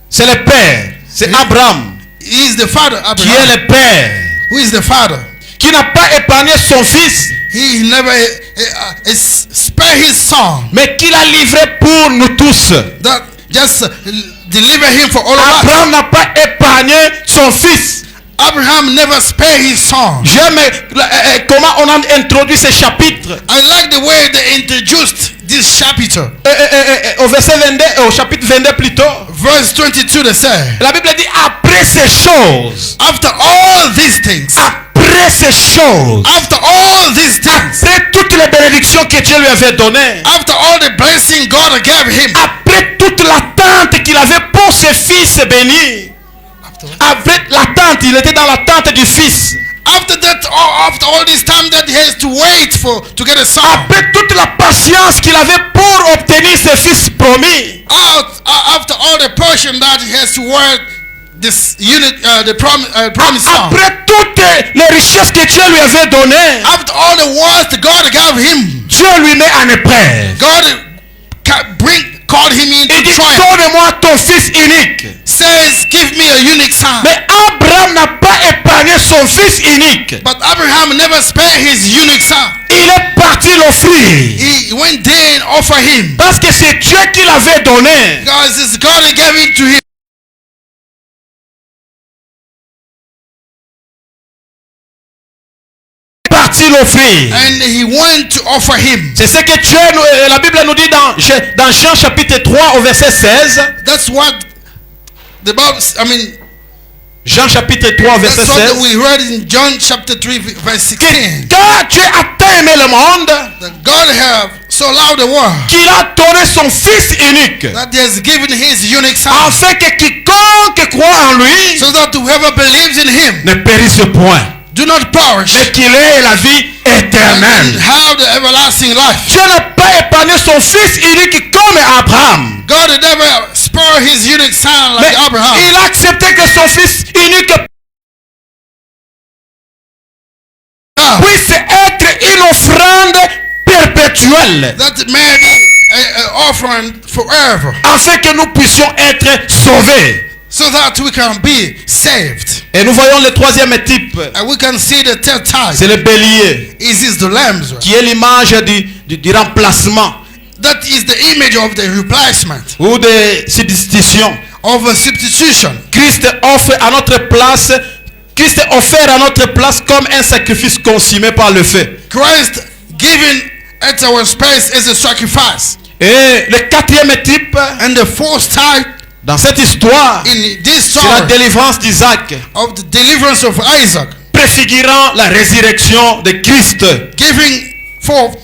c'est le père. C'est Abraham he is the father, qui est Abraham. le père, Who is the father? qui n'a pas épargné son fils, He never spared his son. mais qui l'a livré pour nous tous. That just deliver him for all of us. Abraham n'a pas épargné son fils. Abraham never spared his son. J'aime comment on a introduit ce chapitre. I like the way they introduced this chapter. Au verset 22, au chapitre 22 plutôt. Verse 22 they say, La Bible dit après ces choses. after all these things, Après ces choses. after all these things, Après toutes les bénédictions que Dieu lui avait données. after all the blessing God gave him, Après toute l'attente qu'il avait pour ses fils bénis. Avec l'attente, il était dans l'attente du fils. after that, after all this time that he has to wait to get a son, Après toute la patience qu'il avait pour obtenir ses fils promis. after all the portion that he has to work this unit, the promised son, Après toutes les richesses que Dieu lui avait données. after all the words that God gave him, Dieu lui met en épreuve. God called him Il into dit, trial. donne-moi ton fils unique. Says, give me a unique son. Mais Abraham n'a pas épargné son fils unique. But Abraham never spared his unique son. Il est parti l'offrir. He went there and offered him. Parce que c'est Dieu qui l'avait donné. Because it's God that gave it to him. Parti l'offrir. And he went to offer him. C'est ce que Dieu, la Bible nous dit dans Jean chapitre 3 au verset 16. That's what the Bible, Jean chapitre 3 verset that's what 16. we read in John chapter 3 verse 16. Car Dieu a tant aimé le monde That God have so loved the world qu'il a donné son fils unique. that he has given his unique son. Afin que quiconque croit en lui So that whoever believes in him ne périsse point. do not perish Mais qu'il ait la vie and éternelle. have the everlasting life. Dieu n'a pas épargné son fils unique comme Abraham. God had never spared his unique son like Mais Abraham. il a accepté que son fils unique puisse être une offrande perpétuelle. That made an offering forever, Afin que nous puissions être sauvés. so that we can be saved. Et nous voyons le troisième type. And we can see the third type. C'est le bélier. It is the lambs. Qui est l'image du remplacement. That is the image of the replacement, Ou de substitution. of a substitution. Christ offre à notre place. Christ est offert à notre place comme un sacrifice consumé par le feu. Christ given at our space as a sacrifice. Et le quatrième type, And the fourth type dans cette histoire, in this c'est la story délivrance d'Isaac, of the deliverance of Isaac, préfigurant la résurrection de Christ. giving forth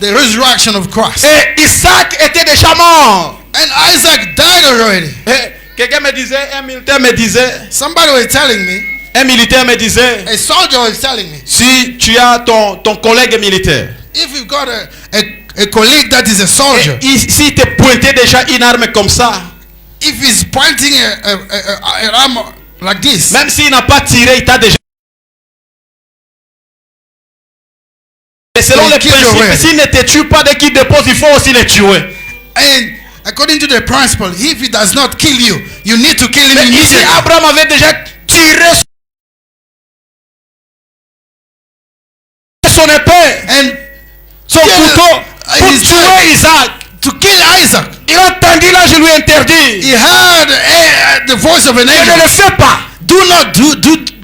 the resurrection of Christ. Et Isaac était déjà mort. And Isaac died already. Et quelqu'un me disait, un militaire me disait, Somebody was telling me, un militaire me disait, a soldier was telling me, si tu as ton collègue militaire, if you've got a colleague that is a soldier, s'il te pointait déjà une arme comme ça, if he's pointing an arm like this, même s'il n'a pas tiré, il t'a déjà. Et selon les principes, s'il ne te tue pas dès qu'il dépose, il faut aussi le tuer. and according to the principle, if he does not kill you, you need to kill him Mais ici, immediately. Abraham avait déjà tiré son épée, And son couteau, pour his tuer knife Isaac. to kill Isaac. Il a entendu là, je lui interdis. He heard the voice of an Je ne angel. le fais pas. Do not do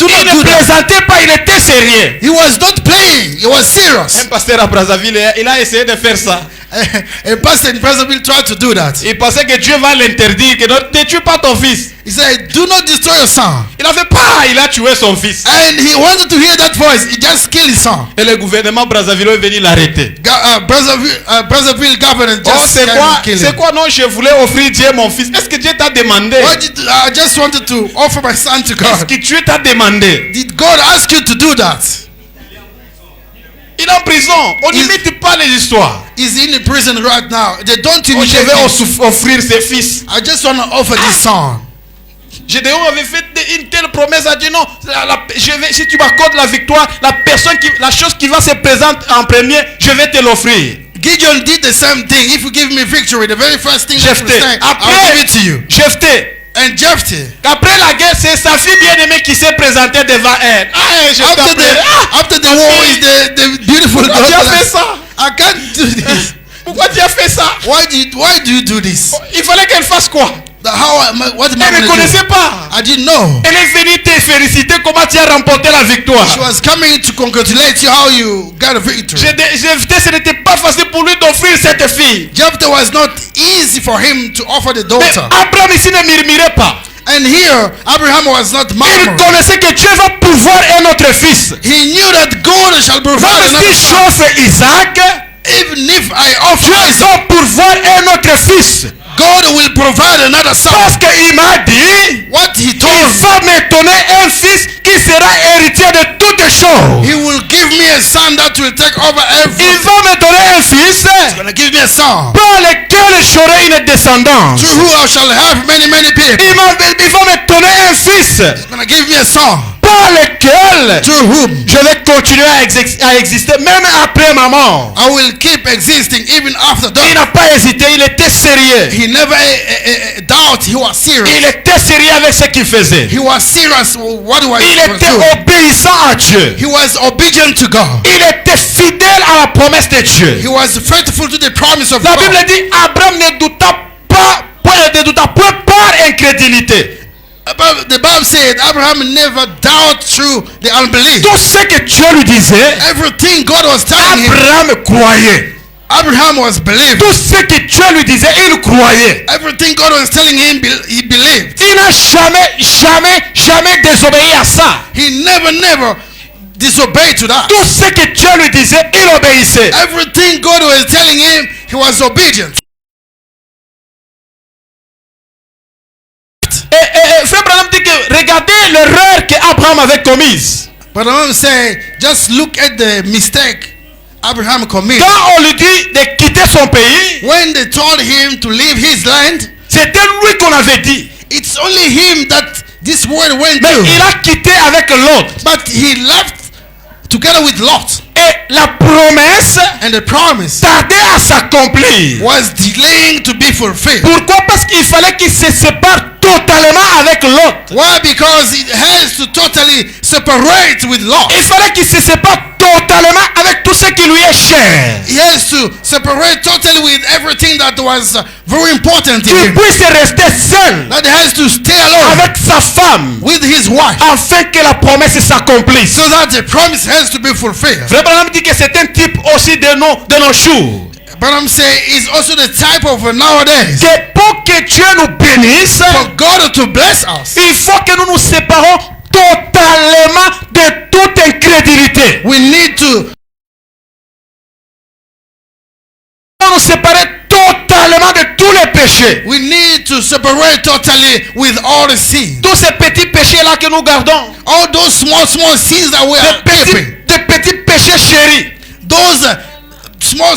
Il ne that. plaisantait pas, il était sérieux. He was not playing. He was serious. Un pasteur à Brazzaville, il a essayé de faire ça. A pastor in Brazzaville tried to do that. Il pensait que Dieu va l'interdire, que ne tue pas ton fils. He said, "Do not destroy your son." Il a fait pas, il a tué son fils. And he wanted to hear that voice. He just killed his son. Et le gouvernement Brazzaville est venu l'arrêter. Brazzaville government Oh, just came and killed c'est him. quoi, non, je voulais offrir Dieu mon fils. Est-ce que Dieu t'a demandé? I just wanted to offer my son to Est-ce God. que Dieu t'a demandé? Did God ask you to do that? Il est en prison. On n'imite pas les histoires. He's in prison right now. They don't Oh, je imitate vais him. offrir ses fils. I just want to offer this son. Gédéon avait fait une telle promesse, a dit non, si tu m'accordes la victoire, la chose qui va se présenter en premier, je vais te l'offrir. Gideon did the same thing. If you give me victory, the very first thing that you Jephthé. say, I'll give it to you. Jephthé. And Jephthé, Après la guerre, c'est sa fille bien-aimée qui s'est présentée devant elle. after the war is the beautiful girl. Pourquoi tu as fait ça? I can't do this. Pourquoi tu as fait ça? Why do you do this? Il fallait qu'elle fasse quoi? What am I Elle ne going to connaissait do? pas. I didn't know. Elle est venue te féliciter comment tu as remporté la victoire. She was coming to congratulate you how you got a victory. Jephthé, ce n'était pas facile pour lui d'offrir cette fille. Jephthé was not easy for him to offer the Mais daughter. Abraham ici ne murmurait pas. And here, Abraham was not Il murmuring. connaissait que Dieu va pouvoir un autre fils. He knew that God shall provide Même another si son. j'offre Isaac, Even if I offer Dieu Isaac, va pourvoir un autre fils. God will provide another son. Parce qu'il m'a dit, What he il told va me donner un fils qui sera héritier de toutes choses. he will give me a son that will take over Il everything. va me donner un fils He's gonna give me a son par lequel j'aurai une descendance. through who I shall have many people. Il va me donner un fils He's gonna give me a son par lequel through whom je vais continuer à exister même après ma mort. I will keep existing even after Il death. n'a pas hésité, il était sérieux. He never doubt. He was Il serious. était sérieux avec ce qu'il faisait. He was serious with what he was Il était doing. obéissant à Dieu. He was obedient to God. Il était fidèle à la promesse de Dieu. He was faithful to the promise of La God. Bible dit Abraham ne douta point par incrédulité. The Bible said Abraham never doubted through the unbelief. Tout ce que Dieu lui disait, Everything God was telling him, Abraham croyait. Abraham was believed. Tout ce que Dieu lui disait, il croyait. Everything God was telling him, he believed. Il n'a jamais désobéi à ça. He never disobeyed to that. Tout ce que Dieu lui disait, il obéissait. Everything God was telling him, he was obedient. Et Frère Branham dit que regardez l'erreur qu'Abraham avait commise. But I'm saying, just look at the mistake Abraham committed. Quand on lui dit de quitter son pays, When they told him to leave his land, c'était lui qu'on avait dit. it's only him that this word went Mais to. il a quitté avec l'autre. But he left together with Lot. Et la promesse And the promise tardait à s'accomplir. was delaying to be fulfilled. Pourquoi? Parce qu'il fallait qu'il se sépare totalement avec l'autre. Why? Because it has to totally separate with Lot. Il fallait qu'il se sépare totalement avec tout ce qui lui est cher. He has to separate totally with everything that was very important to Qu'il him. puisse rester seul That he has to stay alone avec sa femme with his wife afin que la promesse s'accomplisse. so that the promise has to be fulfilled. Frère Branham dit que c'est un type aussi de nos jours. But I'm saying it's also the type of nowadays. Que pour que Dieu nous bénisse, For God to bless us, il faut que nous nous séparons totalement de toute incrédulité. we need to nous séparer totalement de tous les péchés. We need to separate totally with all the sins. Tous ces petits péchés-là que nous gardons. All those small sins that we are keeping. Des petits péchés chéris. Those small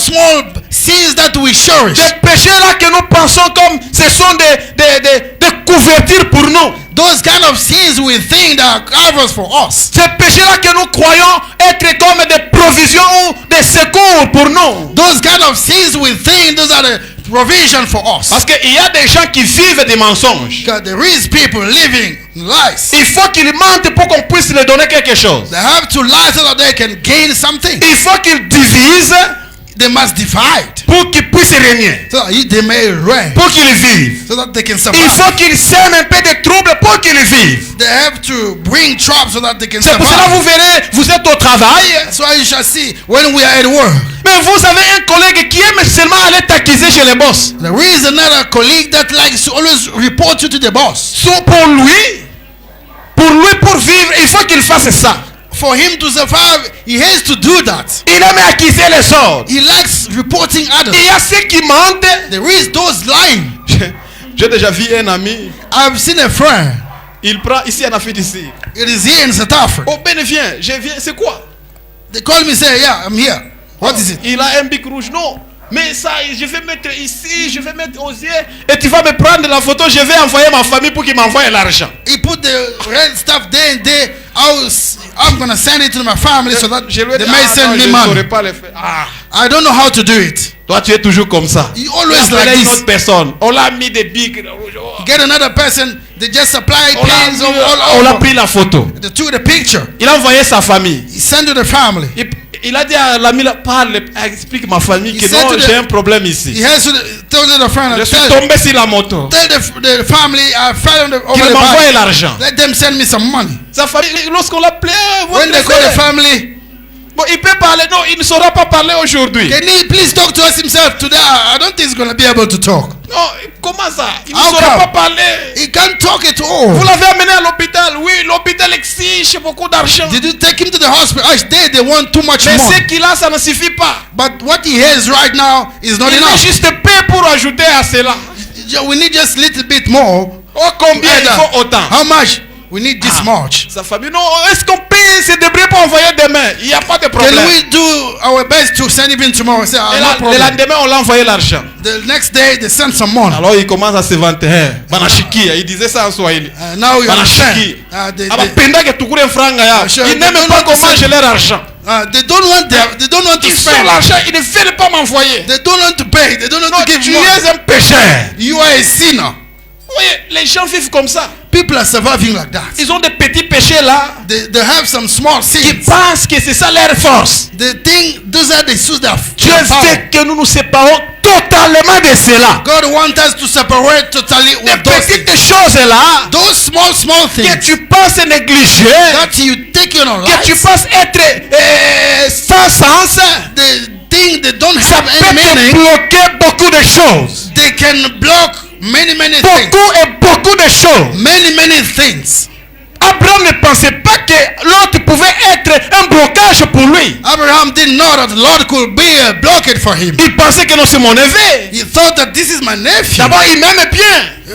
sins that we cherish. Des péchés-là que nous pensons comme ce sont des couvertures pour nous. Those kind of sins we think that are covers for us. Ces péchés-là que nous croyons être comme des provisions ou des secours pour nous. Those kind of sins we think those are the provision for us. Parce qu'il y a des gens qui vivent des mensonges. Because there is people living lies. Il faut qu'ils mentent pour qu'on puisse leur donner quelque chose. They have to lie so that they can gain something. Il faut qu'ils divisent They must divide pour qu'ils puissent régner. so that they may reign, Pour qu'ils vivent. so that they can Il survive. faut qu'ils sèment un peu de troubles pour qu'ils vivent. They have to bring trouble so that they can C'est pour cela que vous survive. verrez, vous êtes au travail, That's why you shall see when we are at work. mais vous avez un collègue qui aime seulement aller t'accuser chez les boss. There is another colleague that likes to always report you to the boss. Pour vivre, il faut qu'il fasse ça. For him to survive, he has to do that. Il aime accuser les autres. He likes reporting others. Il y a ceux qui mentent. There is those lying. J'ai déjà vu un ami, I've seen a friend. il prend ici en Afrique ici. It is here in South Africa. Oh ben viens, je viens, c'est quoi? They call me, say, yeah, I'm here. What is it? Il a un bic rouge, non. Mais ça, je vais mettre ici, je vais mettre aux yeux. Et tu vas me prendre la photo, je vais envoyer ma famille pour qu'ils m'envoient l'argent. He put the red stuff there and there. I'm gonna send it to my family so that Je lui ai they dit, may ah, send non, me je ne money. saurais pas le faire. Ah. I don't know how to do it. Toi, tu es toujours comme ça. You Il always a like une this. autre personne. On l'a mis des bics. Get another person, they just apply On l'a pins all on l'a over. pris la photo. They took the picture. Il a envoyé sa famille. He sent to the family. Il a dit à l'ami, parle, explique ma famille que Il said non, to the- j'ai un problème He ici. has to tell the friend, Je suis tell tombé sur la moto. the family I fell on the, over Qu'il the m'envoie bike. l'argent. Let them send me some money. Sa famille, lorsqu'on l'appelait, When they call the family, bon, il peut parler, non, il ne saura pas parler aujourd'hui. can he please talk to us himself today? I don't think he's going to be able to talk. Non, comment ça? Il ne How saura come? pas parler. He can't talk at Vous all. l'avez amené à l'hôpital. Oui, l'hôpital exige beaucoup d'argent. Did you take him to the hospital? They want too much Mais more. ce qu'il a, ça ne suffit pas. But what he has right now is not Il est enough. juste peu pour ajouter à cela. We need just a little bit more. Oh, combien il faut autant? How much? We need this much. Sa famille, non, est-ce qu'on peut se débrouiller pour envoyer demain? Il n'y a pas de Can problème. we do our best to send him in tomorrow? Say, Et no le problem. lendemain, on l'a envoyé l'argent. The next day, they send some money. Alors il commence à se vanter. Banashikia, il disait ça en Swahili. Now you understand. Banashiki. They Abapenda que tukure franga ya. Sure, Ils they n'aiment don't pas want to comment send- j'ai leur argent. they don't want they don't want to Ils sont spend. l'argent, ils ne veulent pas m'envoyer. They don't want to pay. They don't want Non, to give tu money. es un pécheur. You are a sinner. Oui, les gens vivent comme ça. People are surviving like that. Ils ont des petits péchés là. They have some small Ils sins. pensent que c'est ça leur force. They think those are the sins that Dieu their power. veut que nous nous séparons totalement de cela. God wants us to separate totally Les with those petites things. choses là Those small que things tu penses négliger, that you take in our que tu lives, penses être sans sens, the thing that don't ça have peut any te meaning, bloquer beaucoup de choses. they can block many things. Beaucoup et beaucoup de choses. Many things. Abraham ne pensait pas que l'autre pouvait être un blocage pour lui. Abraham didn't know that the Lord could be a blockade for him. Il pensait que non, c'est mon neveu. He thought that this is my nephew. D'abord, il m'aime bien.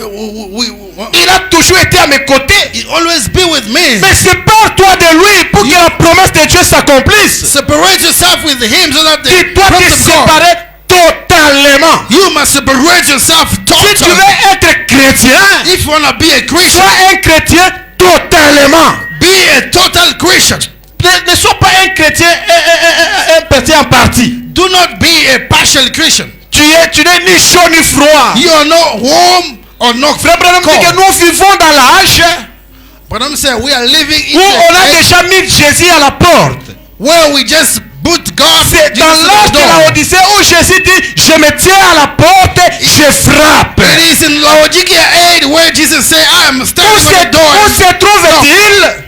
Il a toujours été à mes côtés. He always be with me. Mais sépare-toi de lui pour que la promesse de Dieu s'accomplisse. Separate yourself with him so that the Tu dois te promise of God. séparer totalement. You must separate yourself Si tu totally. veux être chrétien, If you want to be a Christian, sois un chrétien totalement. be a total Christian. Ne sois pas un chrétien, un chrétien en partie. Do not be a partial Christian. Tu n'es ni chaud ni froid. You are not warm or not Frère Branham dit que cold. nous vivons dans l'âge But I'm saying we are living in où on a the age déjà mis Jésus à la porte. where we just put God C'est dans Jesus l'âge at de the door. la Odyssée où Jésus dit, je me tiens à la porte, je frappe. It is in Laodicea 8 where Jesus said, I am Où standing at the door. se trouve-t-il?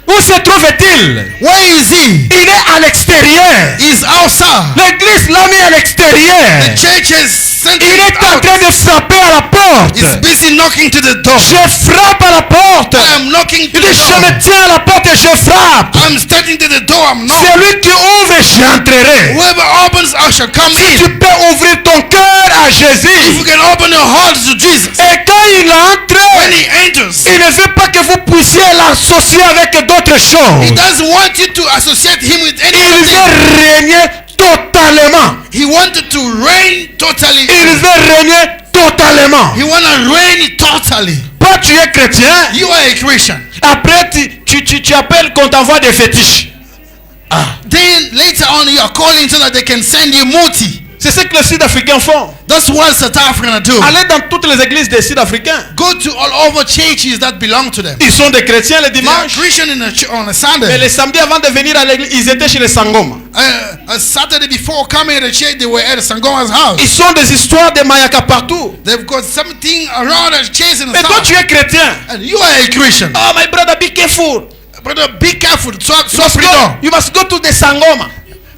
Où se trouve-t-il? Where is he? Il est à l'extérieur. He's outside. L'église l'a mis à l'extérieur. The church has sent Il him est en out. train de frapper à la porte. He's busy knocking to the door. Je frappe à la porte. I am knocking to Il dit, the je door. me tiens à la porte et je frappe. I'm standing to the door. I'm knocking. Celui qui ouvre, j'entrerai. Whoever opens, I shall come Si tu in. peux ouvrir ton cœur à If you Jésus. can open your heart to Jesus, Et quand il entre, when he enters, il ne veut pas que vous puissiez l'associer avec d'autres he choses. doesn't want you to associate him with Il anything. veut régner totalement. He wanted to reign totally. Il veut régner totalement. He want to reign totally. Toi, tu es chrétien. You are a Christian. Après, tu appelles qu'on t'envoie des fétiches. Then later on you are calling so that they can send you muti. C'est ce que les Sud-Africains font. That's what South Africans do. Allez dans toutes les églises des Sud-Africains. Go to all over churches that belong to them. Ils sont des chrétiens le They are dimanche. Christian on a Mais Sunday. le samedi avant de venir à l'église, ils étaient chez les Sangoma. A Saturday before coming to the church, they were at Sangoma's house. Ils ont des histoires de mayaka partout. They've got something around the church in the Mais toi, south. tu es chrétien. And you are a Christian. Oh, my brother, be careful. Brother, be careful. So You must go to the Sangoma.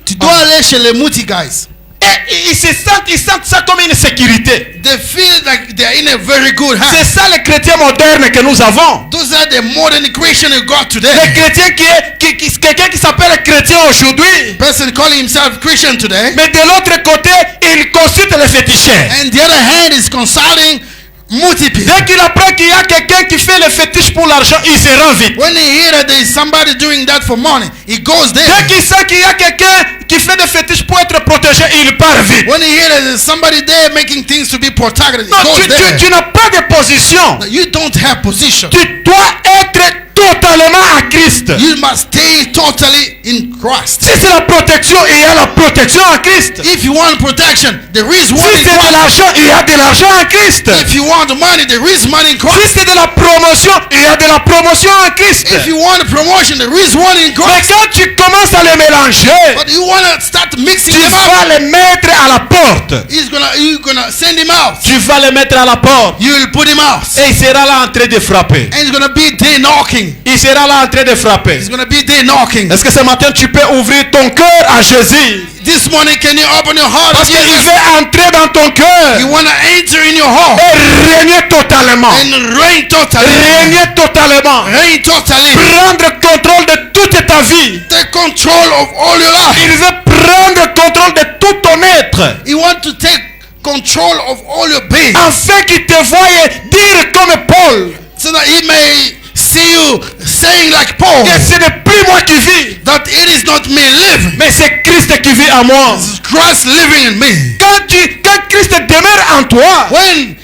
Tu dois aller chez les muti guys. Et ils sentent ça comme une sécurité. They feel like they are in a very good C'est hand. ça le chrétien moderne que nous avons. Those are the modern Christian you got Le today. chrétien quelqu'un qui s'appelle chrétien aujourd'hui. Person calling himself Christian today. Mais de l'autre côté, il consulte les féticheurs. And the other hand is consulting muti people. Dès qu'il apprend qu'il y a quelqu'un qui fait le fétiche pour l'argent, il se rend vite. When he hear that there is somebody doing that for money, he goes there. Dès qu'il sait qu'il y a quelqu'un qui fait des fétiches pour être protégé, il part vite. When he hear that there's somebody there making things to be protected, he Non, goes there. tu n'as pas de position. You don't have position. Tu dois être totalement à Christ. You must stay totally in Christ. Si c'est la protection, il y a la protection en Christ. If you want protection, there is one Si in c'est de Christ. l'argent, il y a de l'argent en Christ. If you want money, there is money in Si Christ. c'est de la promotion, il y a de la promotion en Christ. If you want a promotion, there is one in Mais Christ. quand tu commences à les mélanger, But you want to start mixing tu them up. vas les mettre à la porte. You're gonna send him out. Tu vas les mettre à la porte. You'll put him out. Et il sera là en train de frapper. And he's gonna be there knocking. Il sera là en train de frapper. He's gonna be there knocking. Est-ce que ce matin tu peux ouvrir ton cœur à Jésus? This morning, can you open your heart? Parce to qu'il Jesus? veut entrer dans ton You cœur wanna enter in your heart et régner totalement. and reign totally. Régner totalement. Reign totally. Prendre contrôle de toute ta vie. Take control of all your life. Il veut prendre contrôle de tout ton être. You want to take control of all your being, Afin qu'il te voie dire comme Paul. so that he may see you saying like Paul, Que ce n'est plus moi qui vis, that it is not me living, mais c'est Christ qui vit en moi. it's Christ living in me. Quand Christ demeure en toi, When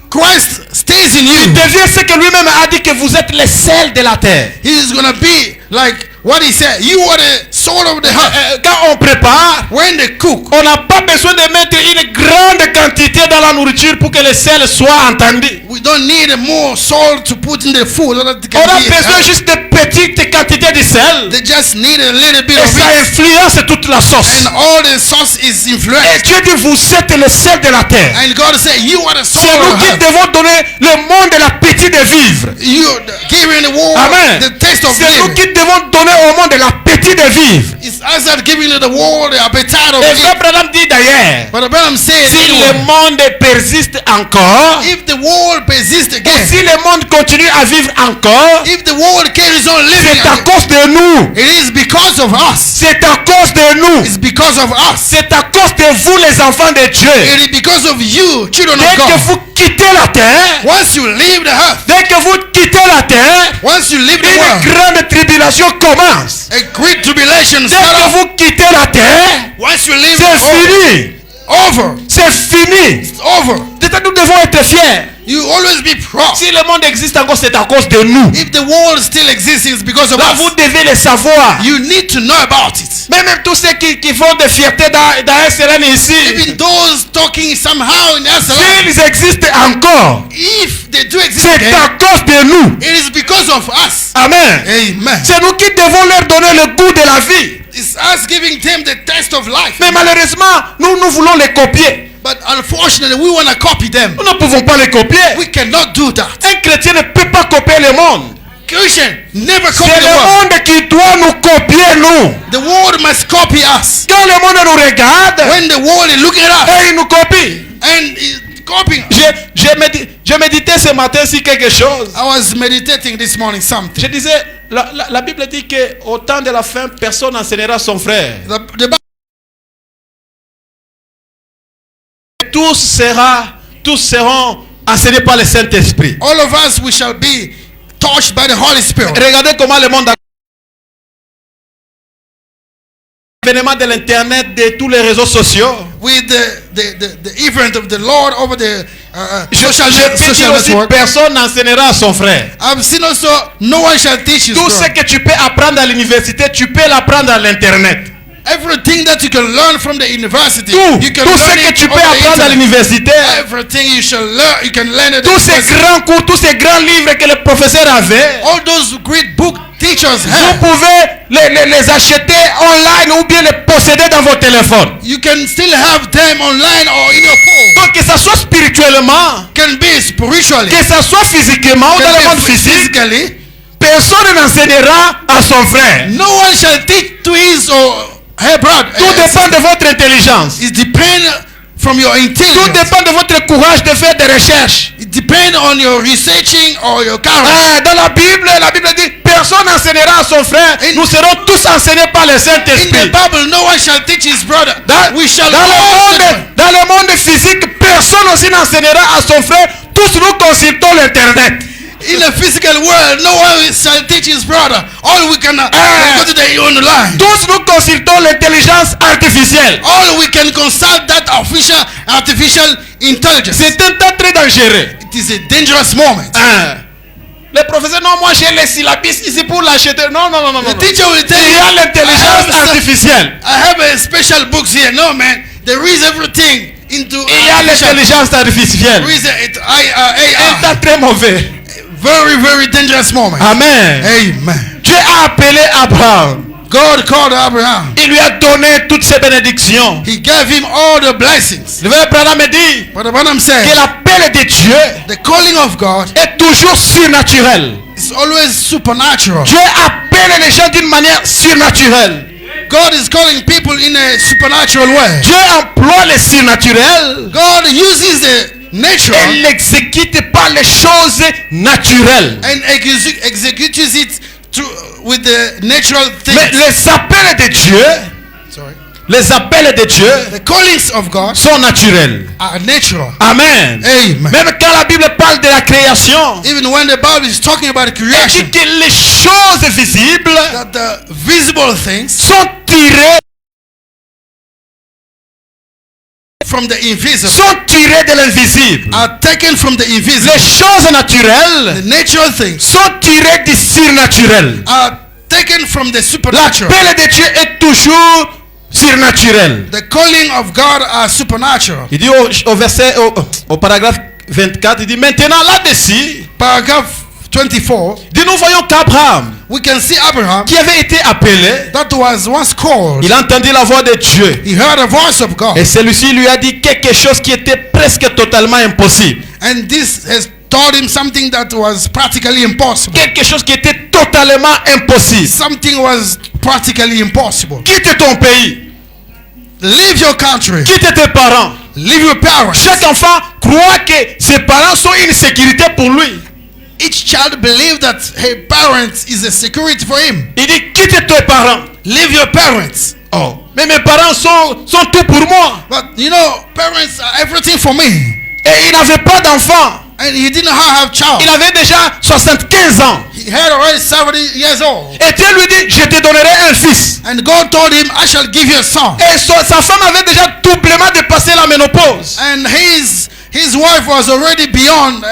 Christ stays in il you, devient ce que lui-même a dit que vous êtes les sels de la terre. he is gonna be like what he said. You are the soul of the earth. Quand on prépare, When they cook, on n'a pas besoin de mettre une grande quantité dans la nourriture pour que le sel soit entendu. we don't need more salt to put in the food so that it On can a be besoin healthy. juste de petites quantités de sel. They just need a little bit Et of ça it, influence toute la sauce. and all the sauce is Et influenced. Dieu dit, vous êtes le sel de la terre. And God said, you are the soul C'est nous of qui the earth. devons donner le monde et l'appétit de vivre. You giving the world Amen. the taste of C'est nous living. qui devons donner au monde l'appétit de vivre. It's us that giving the world the appetite of Et it. Frère Branham dit d'ailleurs, But Abraham said, si le monde persiste encore, if the world persists et again, si le monde continue à vivre encore, if the world carries on living, c'est à cause de nous. it is because of us. C'est à cause de nous. It's because of us. C'est à cause de vous les enfants de Dieu. It is because of you, children Dès of que God. vous quittez la terre, Once you leave the earth, dès que vous quittez la terre, once you leave the une world, grande tribulation commence. a great tribulation Dès start que off. vous quittez la terre, Once you leave c'est the world, fini. over. C'est fini. It's over. Nous devons être fiers. You always be proud. Si le monde existe encore, c'est à cause de nous. If the world still exists, it's because of Là, vous us. devez le savoir. You need to know about it. Mais même tous ceux qui font de fierté dans SLN ici, Even those talking somehow in SLM, s'ils existent encore, if they do exist c'est again, à cause de nous. it is because of us. Amen. Amen. C'est nous qui devons leur donner le goût de la vie. It's us giving them the taste of life. Mais malheureusement, nous voulons les copier. But unfortunately, we want to copy them. Nous ne pouvons pas les copier. We cannot do that. Un chrétien ne peut pas copier le monde. Christian, never copy C'est the le world. monde qui doit nous copier, nous. The world must copy us. Quand le monde nous regarde, When the world is looking at us et il nous copie. and is copying us. J'ai médité ce matin sur quelque chose. I was meditating this morning something. Je disais, la Bible dit qu'au temps de la fin, personne n'enseignera à son frère. The Bible, Tous seront enseignés par le Saint-Esprit. all of us, we shall be touched by the Holy Spirit. Regardez comment le monde a l'événement de l'internet, de tous les réseaux sociaux. With the event of the Lord over the Je social peux dire aussi, network. personne n'enseignera à son frère. I've seen also, no one shall teach you. Tout ce que tu peux apprendre à l'université, tu peux l'apprendre à l'internet. Everything that you can learn from the university, Tout you can ce learn que it tu peux on the apprendre à internet. l'université, Everything you shall learn, you can learn it. tous ces grands cours, tous ces grands livres que le professeur avait, All those great book teachers vous have. pouvez les acheter online ou bien les posséder dans vos téléphones. You can still have them online or in your phone. Donc que ça soit spirituellement, Can be spiritually, que ça soit physiquement ou dans le can monde be physique, physically. personne n'enseignera à son frère. No one shall teach to his or her brother. Tout dépend de votre intelligence. It depends from your Tout intelligence. dépend de votre courage de faire des recherches. It depends on your researching or your courage. Dans la Bible dit personne n'enseignera à son frère. Nous serons tous enseignés par le In the Saint-Esprit. Bible, no one shall teach his brother. We shall Dans le monde physique, personne aussi n'enseignera à son frère. Tous nous consultons l'internet. in the physical world, no one shall teach his brother. All we can go to the online. Tous nous consultons l'intelligence artificielle. All we can consult that artificial intelligence. C'est un temps très dangereux. It is a dangerous moment. Le professeur, non, moi j'ai les syllabus ici pour l'acheter. Non. The teacher will tell Il y a you, l'intelligence artificielle. I have a special books here. No, man, there is everything into. Il y a l'intelligence artificielle. There is Un AI. temps très mauvais. Very, very dangerous moment. Amen. Amen. Dieu a appelé Abraham. God called Abraham. Il lui a donné toutes ses bénédictions. He gave him all the blessings. Le frère Abraham me dit But Abraham que said, l'appel de Dieu the calling of God est toujours surnaturel. is always supernatural. Dieu appelle les gens d'une manière surnaturelle. God is calling people in a supernatural way. Dieu emploie le surnaturel God uses the et natural l'exécute par les choses naturelles. and executes it with the natural Mais things. les appels de Dieu, Sorry. les appels de Dieu The callings of God sont naturels. are natural. Amen. Amen. Même quand la Bible parle de la création, Even when the Bible is talking about elle creation, dit que les choses visibles that the visible things sont tirées from the invisible de l'invisible. are taken from the invisible. Les choses naturelles The natural things sont tirées du surnaturel. are taken from the supernatural. L'appel de Dieu est toujours surnaturel. The calling of God are supernatural. Il dit au verset, au paragraphe 24, il dit maintenant là-dessus, Paragraph 24, dit nous voyons qu'Abraham, we can see Abraham qui avait été appelé, that was once called. il a entendu la voix de Dieu. He heard a voice of God. Et celui-ci lui a dit quelque chose qui était presque totalement impossible. And this has taught him something that was practically impossible. Quelque chose qui était totalement impossible. Something was practically impossible. Quitte ton pays. Leave your country. Quitte tes parents. Leave your parents. Chaque enfant croit que ses parents sont une sécurité pour lui. Each child believes that her parents is a security for him. Il dit quitte tes parents. Leave your parents. Oh, mais mes parents sont tout pour moi. But you know, parents are everything for me. Et il n'avait pas d'enfant. And he didn't have child. Il avait déjà 75 ans. He had already 70 years old. Et Dieu lui dit, je te donnerai un fils. And God told him, I shall give you a son. Et sa femme avait déjà doublement dépassé la ménopause. And his wife was already beyond.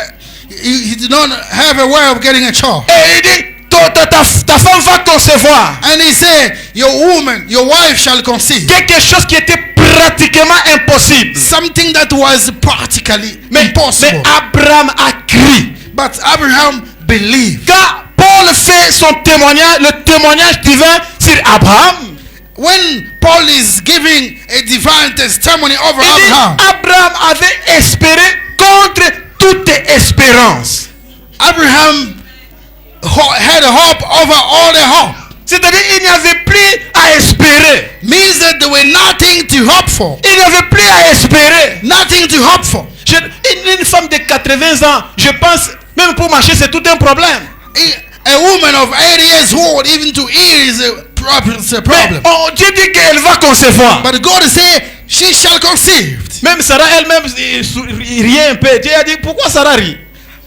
He did not have a way of getting a child. Et il dit, ta femme va concevoir. And he said, your wife shall conceive. Quelque chose qui était pratiquement impossible. Something that was practically Mais impossible. Abraham a cru. But Abraham believed. Quand Paul fait son témoignage, le témoignage divin sur Abraham, When Paul is giving a divine testimony over il dit, Abraham, Abraham avait espéré contre toute espérance. Abraham had a hope over all the hope. C'est-à-dire il n'y avait plus à espérer. Means that there were nothing to hope for. Il n'y avait plus à espérer. Nothing to hope for. Une femme de 80 ans, je pense, même pour marcher, c'est tout un problème. A woman of 80 years old, even to eat is a problem. Mais, Dieu dit qu'elle va concevoir. But God said she shall conceive. Même Sarah elle-même riait un peu. Dieu a dit pourquoi Sarah rit?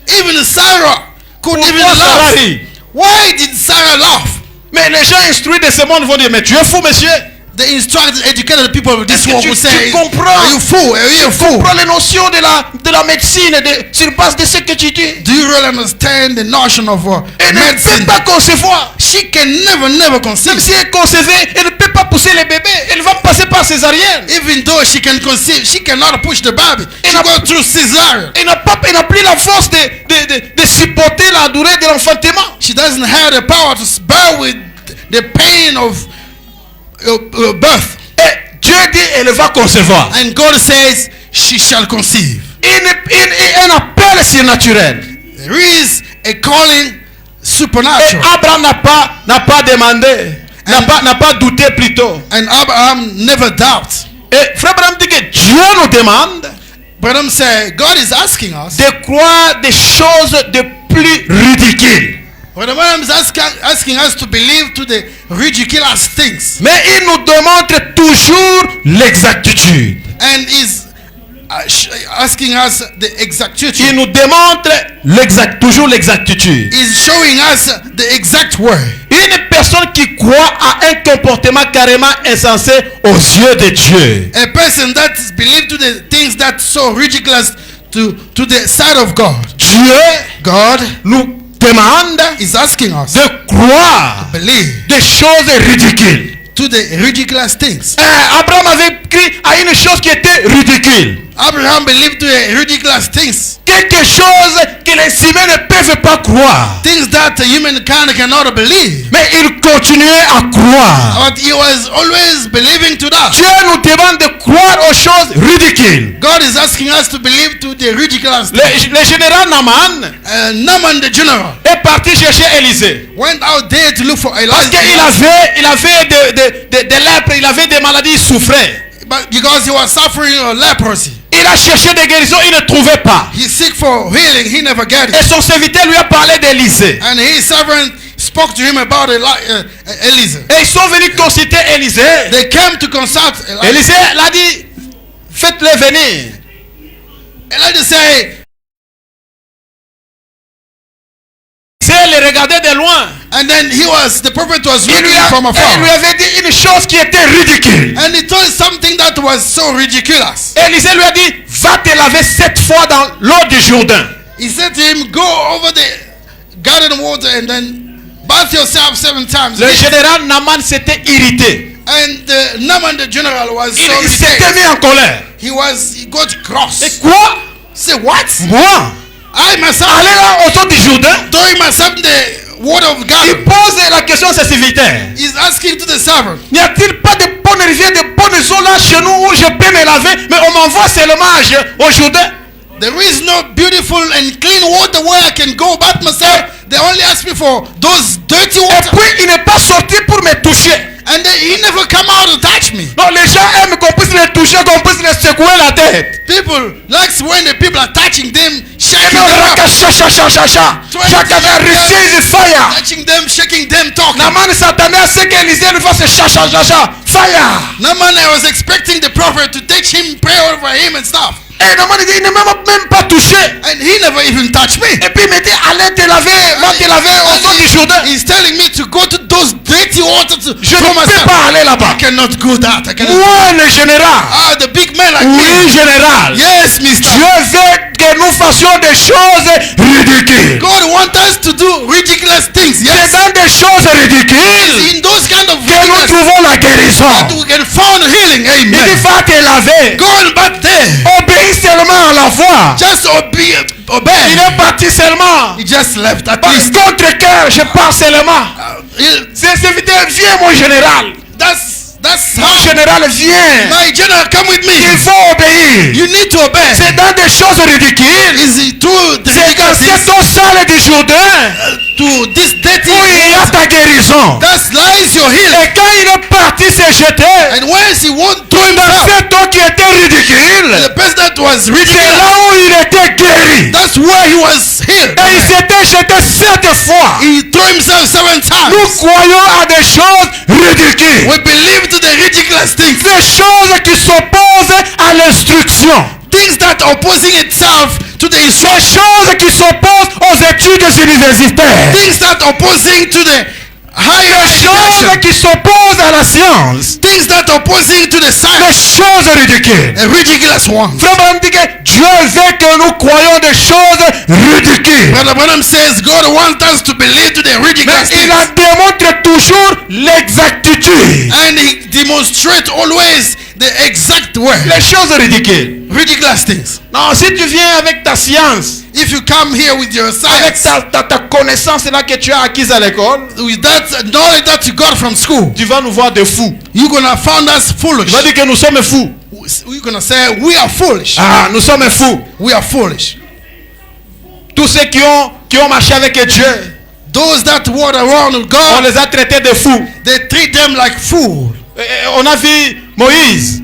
Even Sarah could Pourquoi even Sarah laugh. rit? Why did Sarah laugh? Mais les gens instruits de ce monde vont dire mais tu es fou monsieur. The instructed, educated people of this Est-ce que world tu will say, comprends? are you fool? Are you a Tu fool? comprends les notions de la médecine sur base de ce que tu dis? Do you really understand the notion of Elle ne medicine? peut pas concevoir. She can never conceive. Même si elle concevait, elle ne peut pas pousser les bébés. Elle va passer par césarienne. Even though she can conceive, she cannot push the baby. She And goes through cesarean. Elle n'a plus la force de supporter la douleur de l'enfantement. She doesn't have the power to bear with the pain of birth. Et Dieu dit elle va concevoir. And God says she shall conceive. Un appel surnaturel. There is a calling Et supernatural. Abraham n'a pas demandé, n'a pas douté plutôt. And Abraham never doubts. Et Frère Abraham dit que Dieu nous demande Branham said, God is asking us. de croire des choses de plus ridicules. Branham is asking us to believe to the ridiculous things. Mais il nous démontre toujours l'exactitude. And is asking us the Il exactitude. nous démontre toujours l'exactitude. Is showing us the exact word. Une personne qui croit à un comportement carrément insensé aux yeux de Dieu. A person that is believed to the things that so ridiculous to the sight of God. God Nous demande is asking us de croire believe des choses ridicules. to the ridiculous things. Abraham avait cru à une chose qui était ridicule. Abraham believed to the ridiculous things. Quelque chose que les humains ne peuvent pas croire. Things that the humankind cannot believe. Mais il continuait à croire. But he was always believing to that. Dieu nous demande de croire aux choses ridicules. God is asking us to believe to the ridiculous things. Le général Naaman Naaman the general est parti chercher Élisée. went out there to look for Parce qu'il Elijah. avait des lèpres, il avait des maladies, il souffrait. But because he was suffering of leprosy. Il a cherché des guérisons, il ne trouvait pas. He seek for healing, he never got Et it. son serviteur lui a parlé d'Élisée. And his servant spoke to him about Elijah. Et ils sont venus consulter Élisée. They came to consult Elijah. Élisée l'a dit, faites-le venir. Elijah said, Élisée les regardait de loin. and then the prophet was Il lui, looking from il lui afar. avait dit une chose qui était ridicule. And he told something that was so ridiculous. Élisée lui a dit, va te laver 7 fois dans l'eau du Jourdain. He said to him, go over the garden water and then bath yourself 7 times. Le général Naaman s'était irrité. And Naaman the general was so Il s'était irritated. mis en colère. He got Et cross. quoi? Say what? Moi, I myself aller là au son du Jourdain, throwing myself in the water of il God. pose la question à ses serviteurs. He's asking to the servant, N'y a-t-il pas de bonnes rivières, de bonnes eaux là chez nous où je peux me laver, mais on m'envoie seulement au Jourdain? there is no beautiful and clean water where I can go bath myself. They only ask me for those dirty Et water. puis il n'est pas sorti pour me toucher. And then he never come out to touch me. Non, les gens aiment qu'on puisse les toucher, qu'on puisse les secouer la tête. People likes when the people are touching them, Et shaking non, them up, chacun receive fire. touching them, shaking them, talking. Naaman s'attendait à ce qu'Élisée lui fasse fire. Naaman, I was expecting the prophet to take him, pray over him and stuff. Et Naaman dit, il ne m'a même pas touché. And he never even touched me. Et puis il me dit, allez te laver, va te laver au son du Jourdain. He's telling me to go to those dirty water to Je throw ne peux myself. pas aller là-bas. I cannot go that. I cannot. Moi, le général. The big man like Oui, me. général. Yes, mister. Dieu veut que nous fassions des choses ridicules. God wants us to do ridiculous things. C'est Yes. dans des choses ridicules In those kind of que nous ridiculous trouvons la guérison. that we can find healing. Il dit, Amen. va te laver. Go and back there. Obéis seulement à la voix. Just obey. Il Obey. est parti seulement. He just left at Par least. contre cœur, je pars seulement. He- C'est serviteur, viens mon général. That's That's Mon how. général, viens. My general, come with Il me. faut obéir. You need to obey. C'est dans des choses ridicules. Is it to the C'est dans cette eau sale du Jourdain to this dirty? où il y a ta guérison. That lies your heel. Et quand il est parti se jeter And once he won't throw dans himself, cette eau qui était ridicule, the person that was c'est ridiculous, là où il était guéri. that's where he was healed. Et il s'était jeté 7 fois. He threw himself 7 times. Nous croyons à des choses ridicules. We believe to the ridiculous things. Des choses qui s'opposent à l'instruction. Things that are opposing itself to the Des instruction. choses qui s'opposent aux études universitaires. Things that are opposing to the higher Des choses education. qui s'opposent à la science. Things that are opposing to the Des science. choses ridicules. A ridiculous one. Frère Branham dit que Dieu veut que nous croyons des choses ridicules. Brother Branham says God wants us to believe to the Mais ridiculous il things. en démontre toujours l'exactitude. And he demonstrates always the exact way. Les choses ridicules. Ridiculous things. Non, si tu viens avec ta science, If you come here with your avec science, ta connaissance là que tu as acquise à l'école, with that knowledge that you got from school, tu vas nous voir de fous. you're gonna find us foolish. Tu vas dire que nous sommes fous. We're gonna say we are foolish. Ah, nous sommes fous. We are foolish. Tous ceux qui ont marché avec Dieu, Those that walk around with on God, les a traités de fous. they treat them like fools. On a vu Moïse.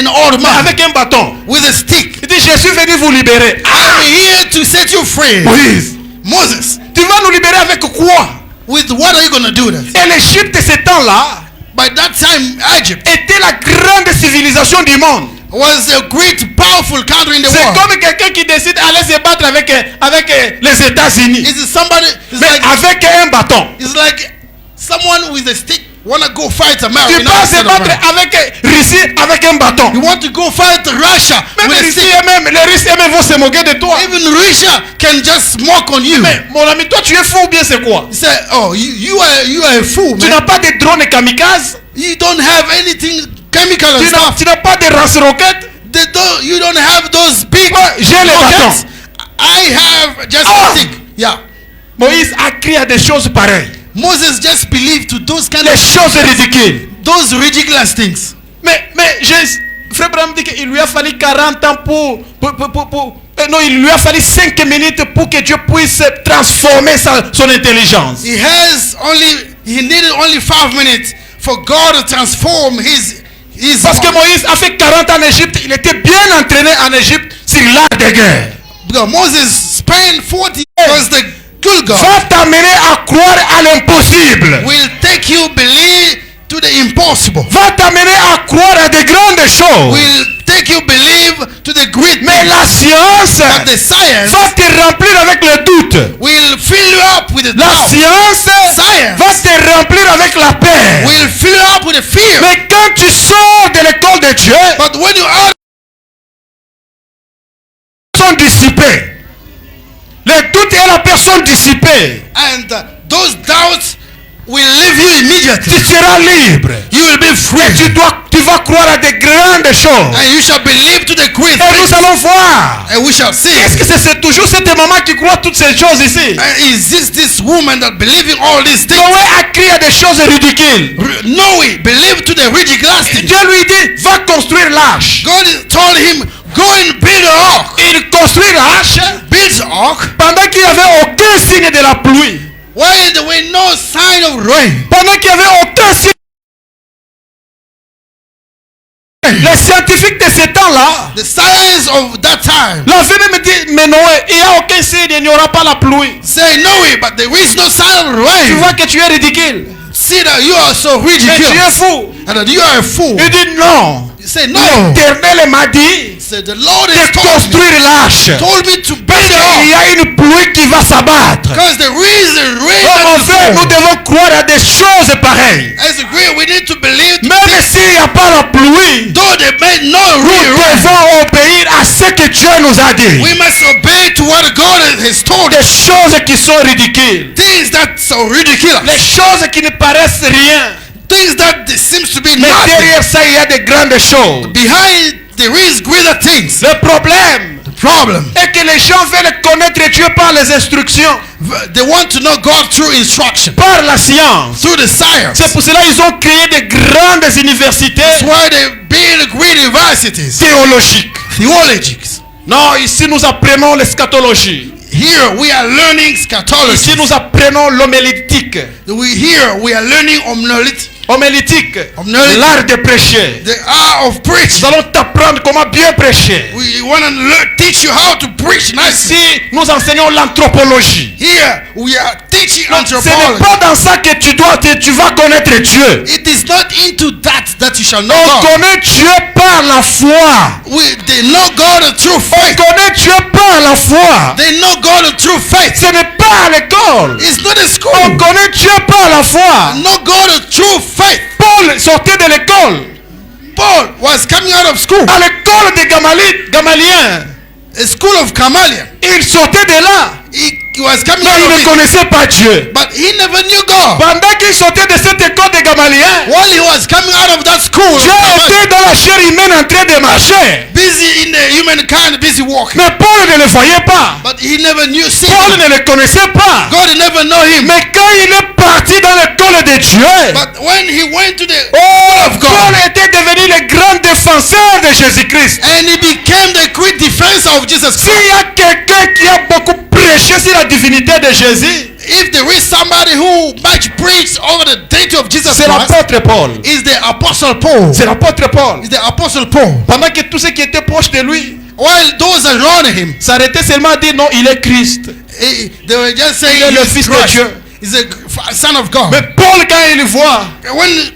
An old man Avec un bâton. with a stick. Il dit, je suis venu vous libérer. I'm here to set you free. Moïse, Moses, tu vas nous libérer avec quoi? with what are you gonna do that? Et l'Égypte, ce temps-là, By that time, Egypt était la grande civilisation du monde. was a great, powerful country in the C'est world. comme quelqu'un qui décide d'aller se battre avec les États-Unis. Is it somebody? It's Mais like, avec un bâton. it's like someone with a stick wanna go fight America. Tu peux se battre avec Russie avec un bâton. You want to go fight Russia Même with a les stick. Russes eux-mêmes vont se moquer de toi. Even Russia can just smoke on you. Mais mon ami, toi tu es fou ou bien c'est quoi? You say, oh, you are a fool, Tu man. n'as pas de drone kamikaze? You don't have anything chemical and Tu stuff. n'as pas de lance-roquettes? You don't have those big J'ai les rockets. bâtons. I have just Ah. a stick. Yeah. Moïse a crié à des choses pareilles. Moses just believed to those kind Les of choses ridicules. those ridiculous things. Mais Frère Branham dit qu'il lui a fallu 40 ans non, il lui a fallu 5 minutes pour que Dieu puisse transformer son intelligence. He needed only 5 minutes for God to transform his Parce que Moïse a fait 40 ans en Égypte, il était bien entraîné en Égypte sur l'art de guerre. because Moses spent 40 years was the good God Va t'amener à croire à l'impossible. will take you believe to the impossible. Va t'amener à croire à de grandes choses. Will take you believe to the great Mais things. la science But the science va te remplir avec le doute. will fill you up with the La doubt. science Science va te remplir avec la paix. will fill you up with the fear. Mais quand tu sors de l'école de Dieu, But when you are sont dissipés. Le doute est la personne dissipée. and those doubts will leave you immediately. Tu seras libre. You will be free. Et tu vas croire à de grandes choses. And you shall believe to the great Et nous things. allons voir. And we shall see. Est-ce que c'est toujours cette maman qui croit toutes ces choses ici? And is this woman that believing all these things? Noé a crié à des choses ridicules. Noe believed to the ridiculous things. Dieu lui dit, va construire l'arche. God told him, go and build an ark. Il construit l'arche Build an ark pendant qu'il n'y avait aucun signe de la pluie. while there were no sign of rain. Pendant qu'il n'y avait aucun signe. Les scientifiques de ce temps-là The science of that time l'avaient même dit, mais Noé, il n'y a aucun signe, il n'y aura pas la pluie. say Noe, but there is no sign of Tu rain. vois que tu es ridicule. See that you are so Mais tu es ridiculous fou. and that you are a fool. Il dit non. You say no. L'Éternel m'a dit Say the Lord de has construire l'arche. told me to build Parce an qu'il y ark a une pluie qui va s'abattre. because there is a rain Oh, mon that frère, will nous fall. devons croire à des choses pareilles. As a great, we need to believe Même s'il n'y a pas la pluie, though they may not nous real rain. devons obéir à ce que Dieu nous a dit. We must obey to what God has told Des us. choses qui sont ridicules. Things that so ridiculous. Les choses qui ne paraissent rien. things that seems to be Mais nothing. derrière ça, il y a de grandes choses. Behind there is greater things. Le problème The problem. est que les gens veulent connaître Dieu par les instructions, They want to know God through instruction, par la science. through the science. C'est pour cela qu'ils ont créé de grandes universités That's why they build great universities, théologiques. theologies. Non, ici nous apprenons l'eschatologie. Here we are learning Ici scatology. nous apprenons l'homélétique. Here we are learning Homélétique, Homélétique. l'art de prêcher. the art of preaching. Nous allons t'apprendre comment bien prêcher. We want to teach you how to preach nicely. Ici, nous enseignons l'anthropologie. Here we are teaching Ce n'est anthropology. pas dans ça que tu vas connaître Dieu. It is not into that you shall know On God. connaît Dieu par la foi. They know God through On faith. connaît Dieu par la foi. They know God through faith. Ce n'est pas à l'école. It's not a On school. connaît Dieu par la foi. Know God through faith. Paul sortait de l'école. Paul was coming out of school, À l'école de Gamalien. a school of Gamaliel. Il sortait de là. He was coming Mais out il of ne it, connaissait pas Dieu. but he never knew God. Pendant qu'il sortait de cette école de Gamalien, While he was coming out of that school, Dieu était dans la chair humaine en train de marcher. busy in the humankind, busy walking, Mais Paul ne le voyait pas. but he never knew. See, Paul ne le connaissait pas. God never know him. Mais quand il est parti dans l'école de Dieu, But when he went to the oh, of God, Paul était devenu le grand défenseur de Jésus-Christ. and he became the great defense of Jesus S'il Christ. y a quelqu'un qui a beaucoup prêché sur la divinité de Jésus, If there is somebody who much preached over the deity of Jesus c'est Christ, l'apôtre Paul. is the apostle Paul. C'est l'apôtre Paul. Is the apostle Paul. Pendant que tous ceux qui étaient proches de lui While those around him, s'arrêtaient seulement à dire non, il est Christ. they were just saying Il est le he's fils de Christ. Dieu. He's a son of God. Mais Paul, quand il voit, When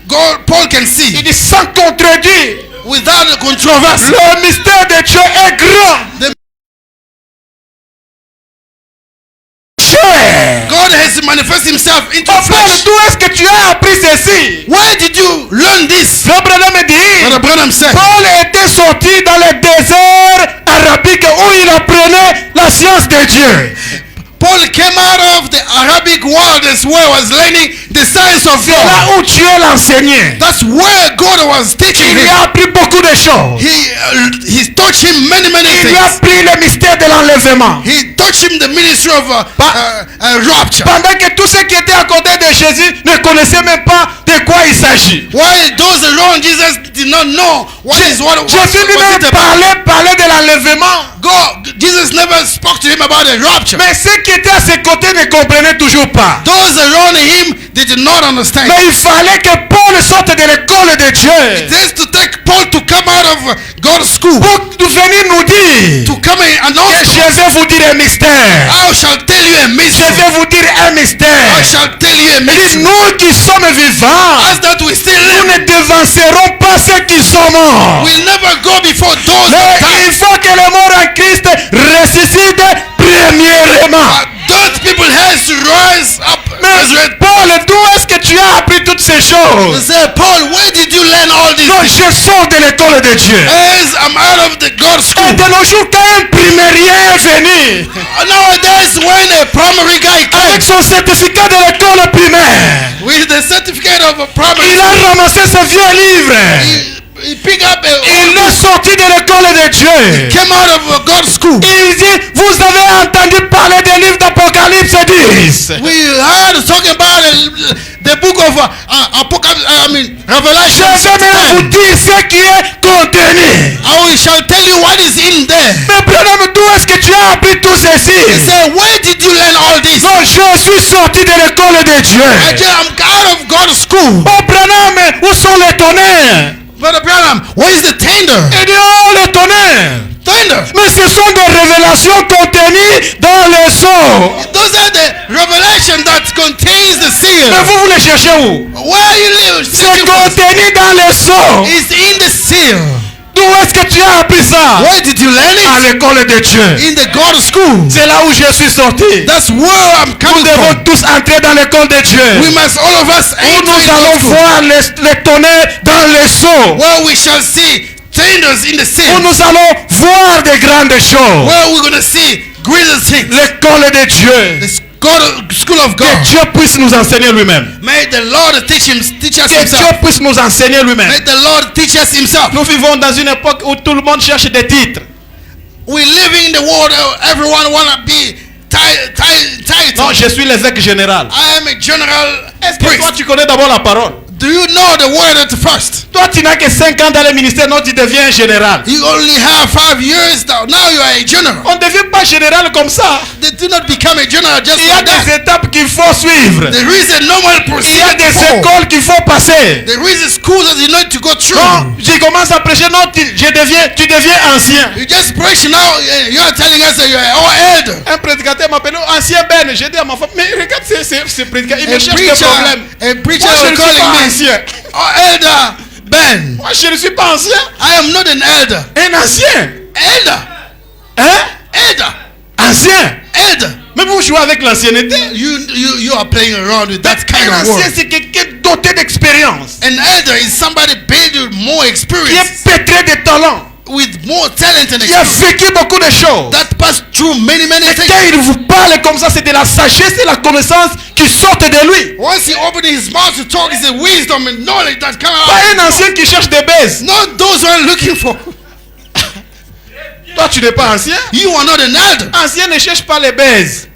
Paul can il see dit sans contredit, without a controversy, le mystère de Dieu est grand. God has manifested himself into Oh, Paul, flesh. d'où est-ce que tu as appris ceci? Where did you learn this? Le Branham me dit, Brother Branham said, Paul était sorti dans le désert arabique où il apprenait la science de Dieu. Paul came out of the Arabic world as where he was learning the science of C'est God. là où Dieu l'enseignait. That's where God was teaching Il lui him. a appris beaucoup de choses. He taught him many Il lui a things. appris le mystère de l'enlèvement. He taught him the ministry of rapture. Pendant que tous ceux qui étaient à côté de Jésus ne connaissaient même pas de quoi il s'agit. While those around Jesus did not know what Jésus it lui-même about. parlait de l'enlèvement. Jesus never spoke to him about the rapture. Mais ceux qui étaient à ses côtés ne comprenaient toujours pas. Those around him, they did not understand. Mais il fallait que Paul sorte de l'école de Dieu This to take Paul to come out of God's school, pour venir nous dire to come and que announce, je vais vous dire un mystère. I shall tell you a Je mystery. vais vous dire un mystère. I shall tell you a Et mystery. nous qui sommes vivants, As that we still nous live, ne devancerons pas ceux qui sont morts. we'll never go before those Mais that il die. faut que les morts en Christ ressuscitent premièrement. Those people has to rise up. Mais Paul, d'où est-ce que tu as appris toutes ces They choses? say, Paul, where did you learn all these Non, things? je sors de l'école de Dieu. As I'm out of the God's Et school. de nos jours, quand un primérien est venu Nowadays, when a primary guy avec comes son certificat de l'école primaire, with the certificate of a primary, il a ramassé ce vieux livre. he pick up Il est sorti de l'école de Dieu. came out of God's school. Il dit, vous avez entendu parler des livres d'Apocalypse 10. We heard talking about the book of Apocalypse, Revelation. Je vais maintenant vous dire ce qui est contenu. I shall tell you what is in there. Mais Branham, d'où est-ce que tu as appris tout He ceci? said, where did you learn all this? Non, je suis sorti de l'école de Dieu. I'm out of God's school. Oh Branham, où sont les tonnerres? Brother Branham, where is the tender? Il dit, oh les tonnerres. Tender. Mais ce sont des révélations contenues dans les sceaux. Those are the revelation that contains the seal. Mais vous les cherchez où? Where you live? C'est contenu dans les sceaux. Is in the seal. D'où est-ce que tu as appris ça? Where did you learn À it? l'école de Dieu. In the God's school. C'est là où je suis sorti. That's where I'm Nous coming devons from. tous entrer dans l'école de Dieu. We must all of us Où enter nous in allons God's school. voir les tonnerres dans les sceaux. Where we shall see tenders in the Où seal. nous allons voir de grandes choses. Where we're going to see greater things. L'école de Dieu. The go to school of Que God. Dieu puisse nous enseigner lui-même. May the Lord teach us Que Dieu himself. puisse nous enseigner lui-même. May the Lord teach us himself. Nous vivons dans une époque où tout le monde cherche des titres. We live in the world everyone wanna be titled. Non, je suis l'évêque général. I am a general Est-ce que toi priest. tu connais d'abord la parole? Do you know the word at first? Toi tu n'as que 5 ans dans le ministère, non tu deviens général. You only have 5 years now you are a general. On ne devient pas général comme ça. They do not become a general just Il y a like that. des étapes qu'il faut suivre. There is a normal Il y a procedure. des to follow. écoles qu'il faut passer. There is a school that you need to go through. Non, je commence à prêcher, non, tu deviens ancien. You just preach now. You are telling us that you are all elder. Un prédicateur m'appelle ancien Ben. J'ai dit à ma femme, mais regarde ce prédicateur, il me cherche des problèmes. A preacher Moi je will ne suis calling pas me. ancien. Oh, elder Ben. Moi je ne suis pas ancien. I am not an elder. Un ancien. Elder. Hein? Elder. Ancien. Elder. Mais vous jouez avec l'ancienneté. You are playing around with that kind Un of ancien word. c'est quelqu'un doté d'expérience. An elder is somebody paid with more Qui experience, est pétré de talent. with more talent and Qui a experience. vécu beaucoup de choses. That passed through many Et things. quand il vous parle comme ça, c'est de la sagesse et la connaissance qui sortent de lui. Once he opened his mouth to talk, it's the wisdom and knowledge that come out. Pas un ancien qui cherche des baises. Not those who are looking for. Toi, tu n'es pas ancien. You are not an elder. Ancien ne cherche pas les baises.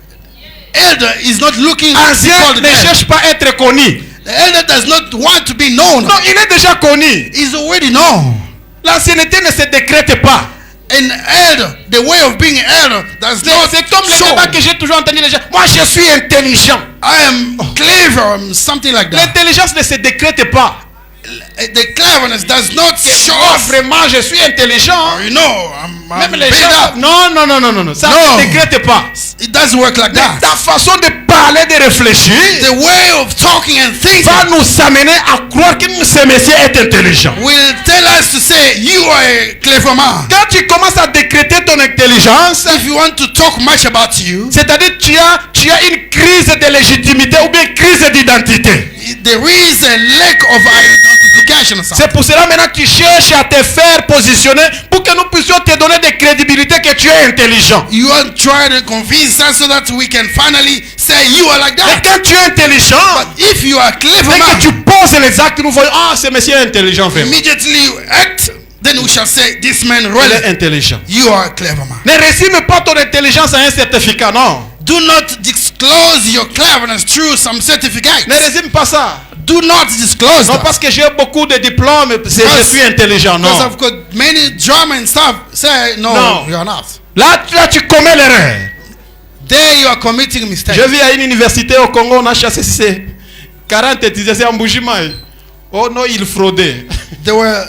Elder is not looking to be Ancien called ne elder. cherche pas à être connu. The elder does not want to be known. Non, il est déjà connu. He's already known. L'ancienneté ne se décrète pas. An elder, the way of being an elder, does not C'est comme le show. débat que j'ai toujours entendu les gens. Moi, je suis intelligent. I am clever, something like that. L'intelligence ne se décrète pas. The cleverness does not show Moi, off. vraiment, je suis intelligent. You know, I'm Même les paid gens. up. Non. Ça Non. ne se décrète pas. It doesn't work like that. Ta façon de parler, de réfléchir, The way of talking and thinking va nous amener à croire que ce monsieur est intelligent. will tell us to say you are a clever man. Quand tu commences à décréter ton intelligence, If you want to talk much about you, c'est-à-dire tu as une crise de légitimité ou bien une crise d'identité. there is a lack of identification or something. C'est pour cela maintenant tu cherches à te faire positionner pour que nous puissions te donner de crédibilité que tu es intelligent. You are trying to convince us so that we can finally say you are like Et that. quand tu es intelligent, If you are a clever dès que man, tu poses les actes, nous voyons, ah, ce monsieur est intelligent vraiment. immediately you act, then we shall say this man Il est really, intelligent. you are a clever man. Ne résume pas ton intelligence à un certificat, non. Do not disclose your cleverness through some certificate. Ne résume pas ça. Do not disclose Non that. parce que j'ai beaucoup de diplômes, je suis intelligent, Because non. I've got many German and stuff. Say no, No. you are not. Là, tu commets l'erreur. There you are committing mistakes. Je vis à une université au Congo, on a chassé 40 étudiants en Bougimaï. Oh non, ils fraudaient. They were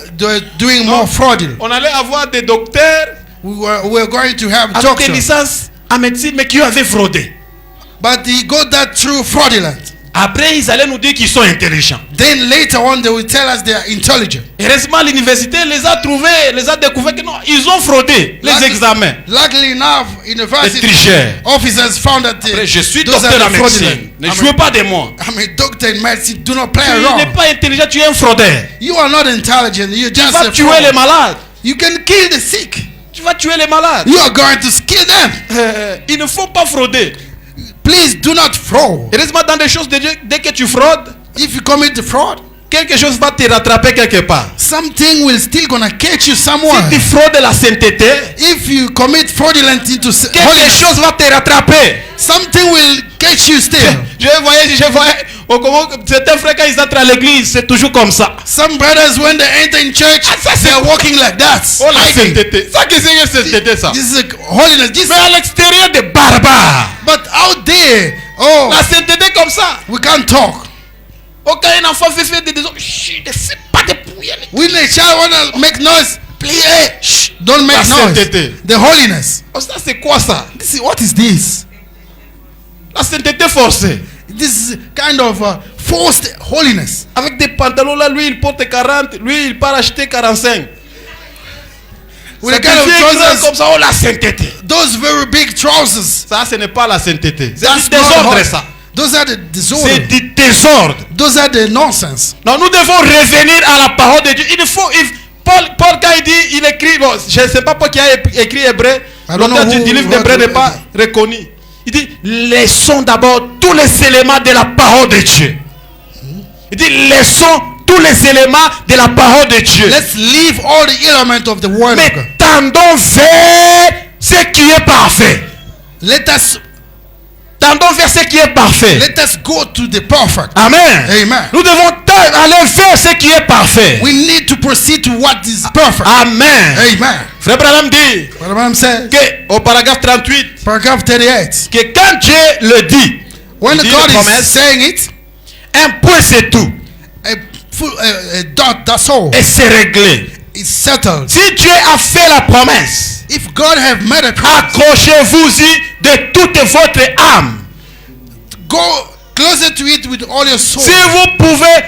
doing more fraudulent. On allait avoir des docteurs We were going to have avec des doctors, licences en médecine, mais qui avaient fraudé. but he got that through fraudulent. Après, ils allaient nous dire qu'ils sont intelligents. Then later on, they will tell us they are intelligent. Heureusement, l'université les a trouvés, les a découverts que non, ils ont fraudé les Luckily- examens. Luckily enough, Les university tricheurs. officers found that Après, je suis those docteur are en the fraudulent. médecine. Ne jouez pas de moi. I'm a doctor in medicine. Do not play Tu around. n'es pas intelligent, tu es un fraudeur. You are not intelligent. You're Tu just vas a tuer fraud. les malades. You can kill the sick. Tu vas tuer les malades. You are going to kill them. Il ne faut pas frauder. Please do not fraud. Heureusement, dans des choses de Dieu, dès que tu fraudes, If you commit the fraud, quelque chose va te rattraper quelque part. something will still gonna catch you somewhere. Si tu fraudes la sainteté, If you commit fraudulent into quelque holiness, chose va te rattraper. something will catch you still. Je voyais au Congo, certains frères quand ils entrent à l'église, c'est toujours comme ça. Some brothers, when they enter in church, they are walking like that. Oh la hiding. sainteté. Ça que c'est la sainteté ça. This is a holiness. This, Mais à l'extérieur des barbares. but out there, oh, La sainteté comme ça. we can't talk. Aucun enfant fait des choses. Chut, ne fais pas de bruit. When a child wanna make noise, please, hey, shh, don't make La noise. sainteté. The holiness. Oh, ça c'est quoi ça? What is this? La sainteté forcée. This is kind of forced holiness. Avec des pantalons là, lui il porte 40, lui il part acheter 45. With C'est a kind of trousers, comme ça, oh la sainteté. those very big trousers. Ça ce n'est pas la sainteté. C'est That's du not désordre holy. ça. Those are the C'est disorder. du désordre. Those are the nonsense. Non, nous devons revenir à la parole de Dieu. Paul quand il dit, il écrit, bon, je ne sais pas qui a écrit hébreu, I don't l'auteur know du who livre wrote d'hébreu n'est it. pas reconnu. Il dit, laissons d'abord tous les éléments de la parole de Dieu. Il dit, laissons tous les éléments de la parole de Dieu. Let's leave all the elements of the word Mais of God. tendons vers ce qui est parfait. Tendons vers ce qui est parfait. Let us go to the perfect. Amen. Amen. Nous devons aller vers ce qui est parfait. We need to proceed to what is perfect. Amen. Amen. Frère Branham dit What the Bible says, que, au paragraphe 38, paragraph 38. que quand Dieu le dit, When il dit God les is promesses, saying it, un point c'est tout. a dot, that's all. Et c'est réglé. It's settled. Si Dieu a fait la promesse, If God have made a promise, accrochez-vous-y de toute votre âme. go closer to it with all your soul. Si vous pouvez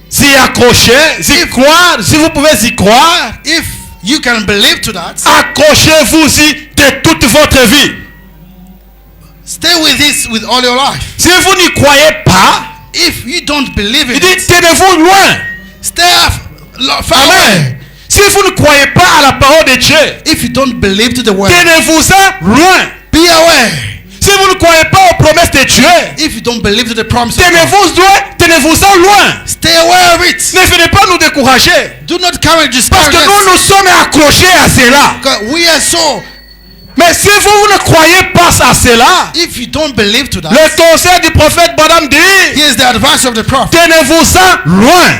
s'y accrocher, y croire, si vous pouvez y croire, If you can believe to that, accrochez-vous-y de toute votre vie. stay with this with all your life. Si vous n'y croyez pas, If you don't believe il in dit it, tenez-vous loin. stay far away. Amen. Si vous ne croyez pas à la parole de Dieu, If you don't believe to the word, tenez-vous-en loin. be away. Si vous ne croyez pas aux promesses de Dieu, If you don't believe to the promise of God, tenez-vous-en loin. stay away of it. Ne venez pas nous décourager. Do not come and Parce discourage que us. nous sommes accrochés à cela. Because we are so. Mais si vous ne croyez pas à cela, If you don't believe to that, le conseil du prophète Branham dit, here's the advice of the prophet. tenez-vous-en loin.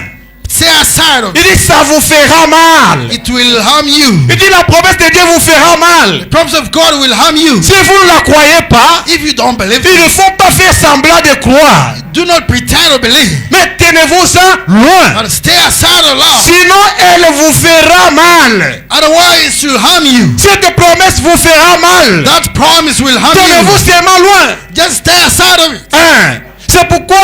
Stay aside of Il it. dit, ça vous fera mal. It will harm you. Il dit, la promesse de Dieu vous fera mal. The promise of God will harm you. Si vous ne la croyez pas, If you don't believe il ne it, faut pas faire semblant de croire. do not pretend to believe. Mais tenez-vous-en loin. But stay aside of love. Sinon, elle vous fera mal. Otherwise, it will harm you. Cette promesse vous fera mal. That promise will harm Tenez-vous you. seulement loin. Just stay aside of it. Hein. C'est pourquoi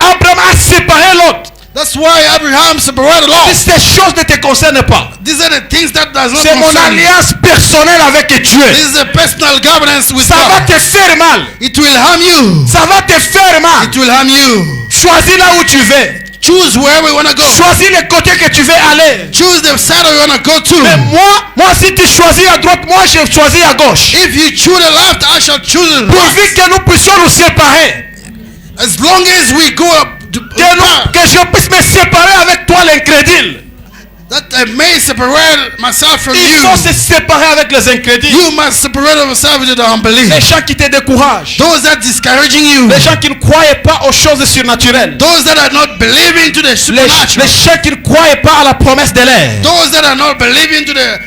Abraham a séparé l'autre. That's why Abraham separated law. Ces choses ne te concernent pas. These are the things that does not C'est mon concern you. alliance personnelle avec Dieu. This is a personal governance with Ça va God. te faire mal. It will harm you. Ça va te faire mal. It will harm you. Choisis là où tu veux. Choose wherever you want to go. Choisis le côté que tu veux aller. Choose the side you want to go to. Mais moi si tu choisis à droite, moi je choisis à gauche. If you choose the left, I shall choose the Pourvu right. que nous puissions nous séparer. As long as we go up to Que je puisse me séparer avec toi l'incrédule. that I may separate myself from Il you. faut se séparer avec les incrédules. You must separate yourself with the unbelief. Les gens qui te découragent. Those that discouraging you. Les gens qui ne croient pas aux choses surnaturelles. Those that are not believing to the Les supernatural. gens qui ne croient pas à la promesse de l'air. Those that are not believing to the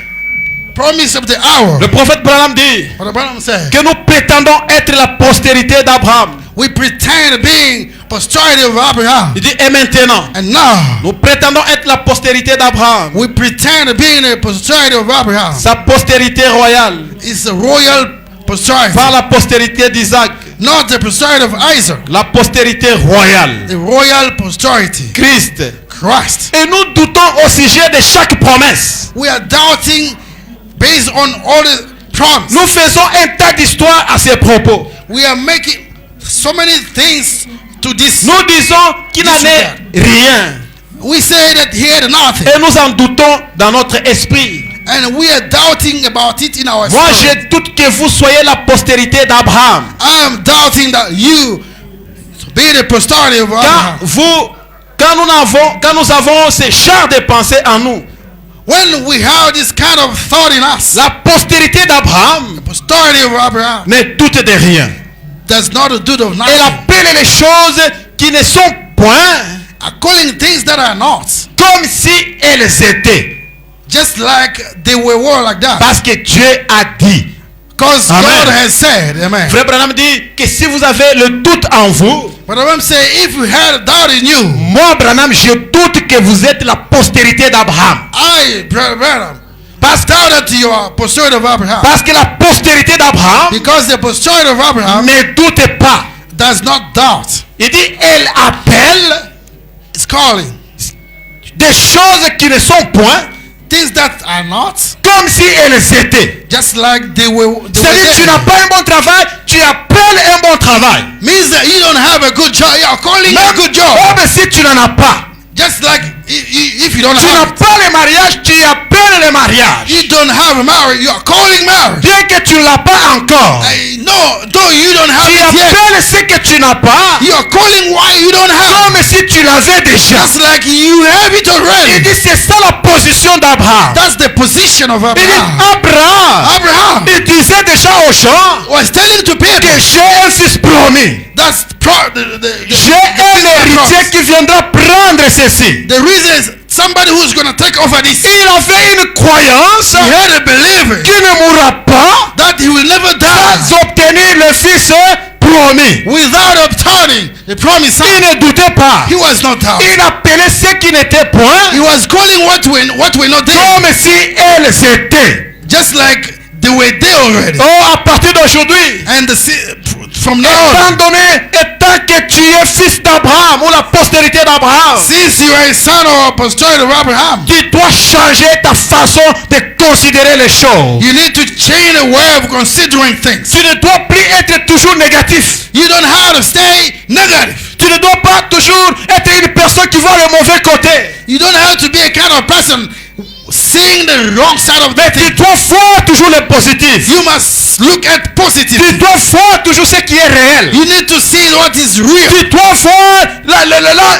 promise of the hour. Le prophète Branham dit What the Bible says. que nous prétendons être la postérité d'Abraham. We pretend being posterity of Abraham. Il dit et maintenant, And now, nous prétendons être la postérité d'Abraham. we pretend being the posterity of Abraham. Sa postérité royale. It's a royal posterity. Pas la postérité d'Isaac. Not the posterity of Isaac. La postérité royale. The royal posterity. Christ. Christ. Et nous doutons au sujet de chaque promesse. We are doubting based on all the promise. Nous faisons un tas d'histoires à ces propos. We are making so many things to this. Nous disons qu'il n'en est rien. We say that here nothing. Et nous en doutons dans notre esprit. And we are doubting about it in our Moi, spirit. je doute que vous soyez la postérité d'Abraham. I am doubting that you be the posterity of Abraham. Quand nous avons ce genre de pensée en nous, When we have this kind of thought in us, la postérité d'Abraham the posterity of Abraham ne doute de rien. does not do of Elle nothing. appelle les choses qui ne sont point Calling things that are not, comme si elles étaient. just like they were like that. Parce que Dieu a dit. Because Amen. God has said, amen. Frère Branham dit que si vous avez le doute en vous, But I'm saying, if you had doubt in you, moi Branham, je doute que vous êtes la postérité d'Abraham. Brother Branham, doubt that you are posterity of Abraham. Parce que la postérité d'Abraham Because the posterity of Abraham ne doute pas. does not doubt. Il dit, elle appelle It's calling des choses qui ne sont point things that are not, comme si elles étaient. just like they were. C'est-à-dire, tu n'as pas un bon travail, tu appelles un bon travail. Means that you don't have a good job. You are calling a good job. Même si tu n'en as pas, Just like If you don't Tu n'as have it, pas le mariage, tu appelles le mariage. you don't have a marriage, you are calling marriage. Bien que tu ne l'as pas encore. No, though you don't have Tu it yet, appelles ce que tu n'as pas. you are calling why you don't have it. Comme si tu l'avais déjà. Just like you have it Il already. dit c'est ça la position d'Abraham. That's the position of Il dit Abraham. Abraham. Il disait déjà aux gens Was telling to people que j'ai un fils promis. that's the J'ai un héritier qui viendra prendre ceci. The reason is somebody who's going to take over this. Il avait une croyance He had a believer qu'il ne mourra pas that he will never sans die obtenir le fils promis. without obtaining the promise. Il ne doutait pas. He was not out. Il appelait ce qui n'était point He was calling what we're not there. comme si elles étaient. Just like they were there already. Oh, à partir d'aujourd'hui, And from now on, étant que tu es fils d'Abraham ou la postérité d'Abraham, since you are a son or a posterity of Abraham, tu dois changer ta façon de considérer les choses. you need to change the way of considering things. Tu ne dois plus être toujours négatif. You don't have to stay negative. Tu ne dois pas toujours être une personne qui voit le mauvais côté. You don't have to be a kind of person seeing the wrong side of that Tu thing. dois voir toujours le positif. You must look at positive. Tu dois voir toujours ce qui est réel. You need to see what is real. Tu dois voir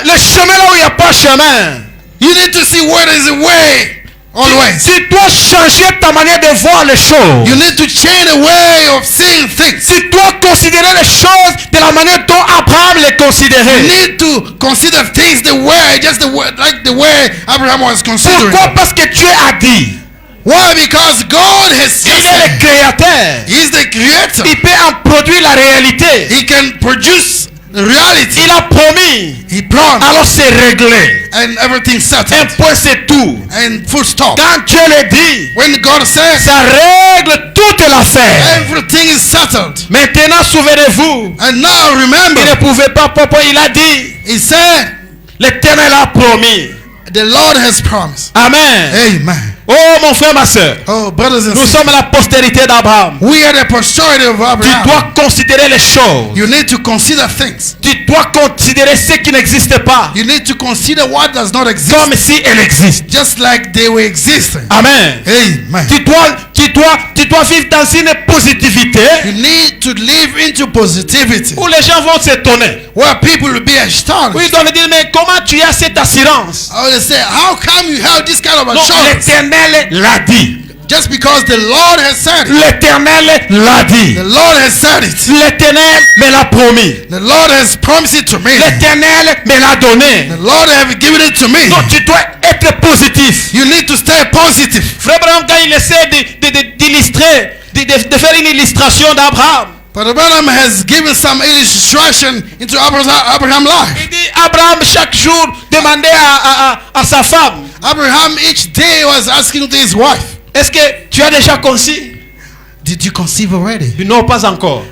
le chemin là où il n'y a pas chemin. You need to see what is the way. Always. Tu dois changer ta manière de voir les choses. You need to change the way of seeing things. Tu dois considérer les choses de la manière dont Abraham les You considérait. need to consider things the way, just the way, like the way Abraham was considering. Pourquoi? Parce que Dieu a dit. Why? Because God has Il est le créateur. He's the creator. Il peut en produire la réalité. He can produce the reality. Il a promis. He promised. Alors c'est réglé. And everything Un settled. point c'est tout. And full stop. Quand Dieu le dit, When God says ça règle toute l'affaire. everything is settled. Maintenant, souvenez-vous, And now il ne remember, pouvait pas, papa, il a dit, he said, l'Éternel a promis. the Lord has promised. Amen. Amen. Oh, mon frère, ma soeur, Oh, brothers and nous sisters, sommes la postérité d'Abraham. we are the posterity of Tu Abraham. dois considérer les choses. You need to consider things. Tu dois considérer ce qui n'existe pas You need to consider what does not exist, comme si elle existe. just like they were existing. Amen. Amen. Tu dois vivre dans une positivité You need to live into positivity, où les gens vont s'étonner. where people will be Où astonished. ils doivent dire, mais comment tu as cette assurance? I will say, how come you have this kind of Non, assurance? l'Éternel l'a dit. Just because the Lord has said it. L'Éternel l'a dit. The Lord has said it. L'Éternel me l'a promis. The Lord has promised it to me. L'Éternel me l'a donné. The Lord has given it to me. Donc tu dois être positif. You need to stay positive. Frère Branham, quand il essaie d'illustrer, de faire une illustration d'Abraham, But Abraham has given some illustration into Abraham's life. il dit Abraham chaque jour demandait à sa femme, Abraham each day was asking to his wife, est-ce que tu as déjà conçu? did you conceive already? Il dit, non, pas encore.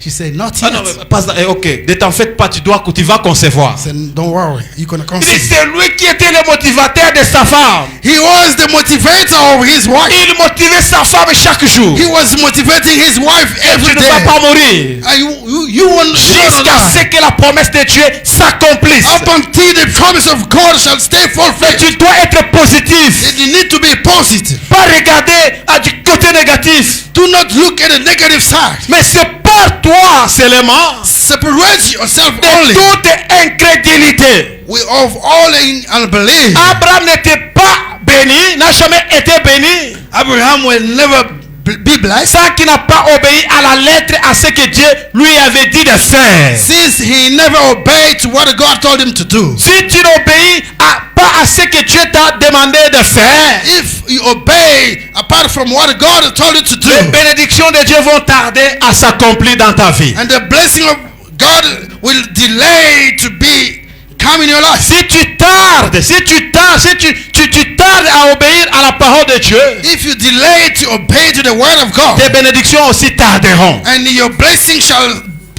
She said, not Ah yet. non, ok, ne t'en fais pas, tu vas concevoir. I said, don't worry, you're going to Il dit, conceive. c'est lui qui était le motivateur de sa femme. He was the motivator of his wife. Il motivait sa femme chaque jour. He was motivating his wife Tu every ne vas day. pas mourir. You won't Jusqu'à ce que la promesse de Dieu s'accomplisse. up until the promise of God shall stay Mais fulfilled. tu dois être positif. You need to be positive. Pas regarder du côté négatif. Do not look at the negative side. Mais sépare-toi seulement Separate yourself de only toute incrédulité. of all in unbelief. Abraham n'était pas béni, n'a jamais été béni, Abraham will never be blessed sans qu'il n'a pas obéi à la lettre à ce que Dieu lui avait dit de faire. since he never obeyed to what God told him to do. Si tu n'obéis pas à ce que Dieu t'a demandé de faire, If you obey apart from what God told you to do, les bénédictions de Dieu vont tarder à s'accomplir dans ta vie. and the blessing of God will delay to be come in your life. Si tu tardes à obéir à la parole de Dieu, If you delay to obey to the word of God, tes bénédictions aussi tarderont. and your blessing shall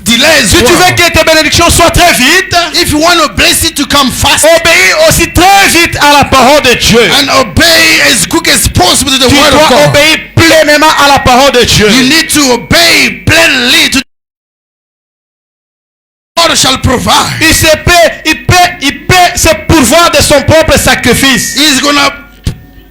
delay as Si tu veux well. que tes bénédictions soient très vite, If you want your blessing to come fast obéis aussi très vite à la parole de Dieu. and obey as quick as possible to the Tu word of dois God, obéir pleinement à la parole de Dieu. you need to obey plainly to God shall provide. Il peut se pourvoir pourvoir de son propre sacrifice. He's gonna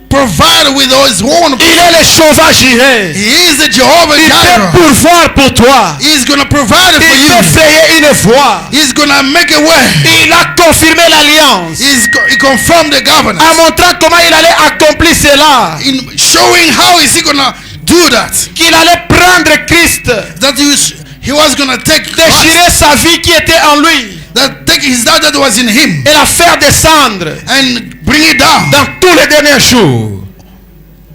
provide with his own. Il est le Jehovah Jireh. He is the Jehovah Il peut Jireh. pourvoir pour toi. He's gonna provide for Il peut you. frayer une voie. He's gonna make a way. Il a confirmé l'alliance He confirmed the governance. en montrant comment il allait accomplir cela. In showing how is he gonna do that. Qu'il allait prendre Christ, That he was gonna take déchirer sa vie qui était en lui that take his dad that was in him et la faire descendre and bring it down. dans tous les derniers jours.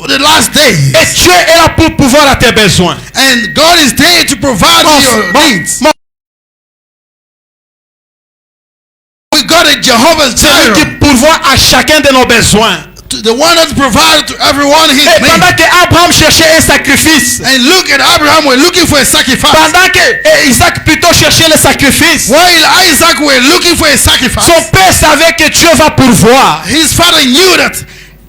The last days. Et Dieu est là pour pouvoir à tes besoins. And God is there to provide your needs. We got a Jehovah C'est lui qui Jireh, pourvoit à chacun de nos besoins. the one that provides to everyone his Et pendant needs. que Abraham cherchait un sacrifice, And look at Abraham, we're looking for a sacrifice. pendant que Isaac plutôt cherchait le sacrifice, While Isaac were looking for a sacrifice, son père savait que Dieu va pourvoir. his father knew that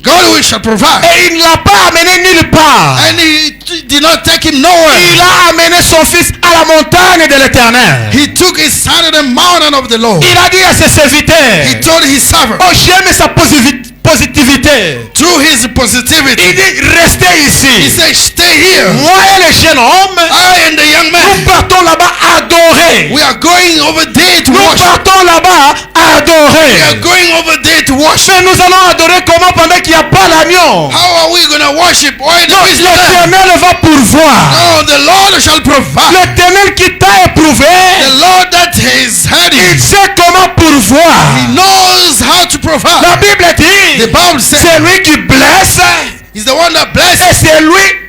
God shall provide. Et il ne l'a pas amené nulle part. And he did not take him nowhere. Il a amené son fils à la montagne de l'Éternel. He took his son to the mountain of the Lord. Il a dit à ses serviteurs, He told his servant, oh j'aime sa positivité. through his Il positivity, dit, restez he ici. said, stay here. Moi et le jeune homme, I and the young nous man, partons là-bas adorer. we are going over there to Nous worship. partons là-bas We are adorer. going over there to worship. Mais nous allons adorer comment pendant qu'il n'y a pas l'agneau? How are we going to worship? Why Non, there is no lamb? l'Éternel va pourvoir. No, the Lord shall provide. L'Éternel qui t'a éprouvé, The Lord that has had il it, sait comment pourvoir. he knows how to La provide. Bible dit, The Bible says, c'est lui qui blesse he's the one that et blesses.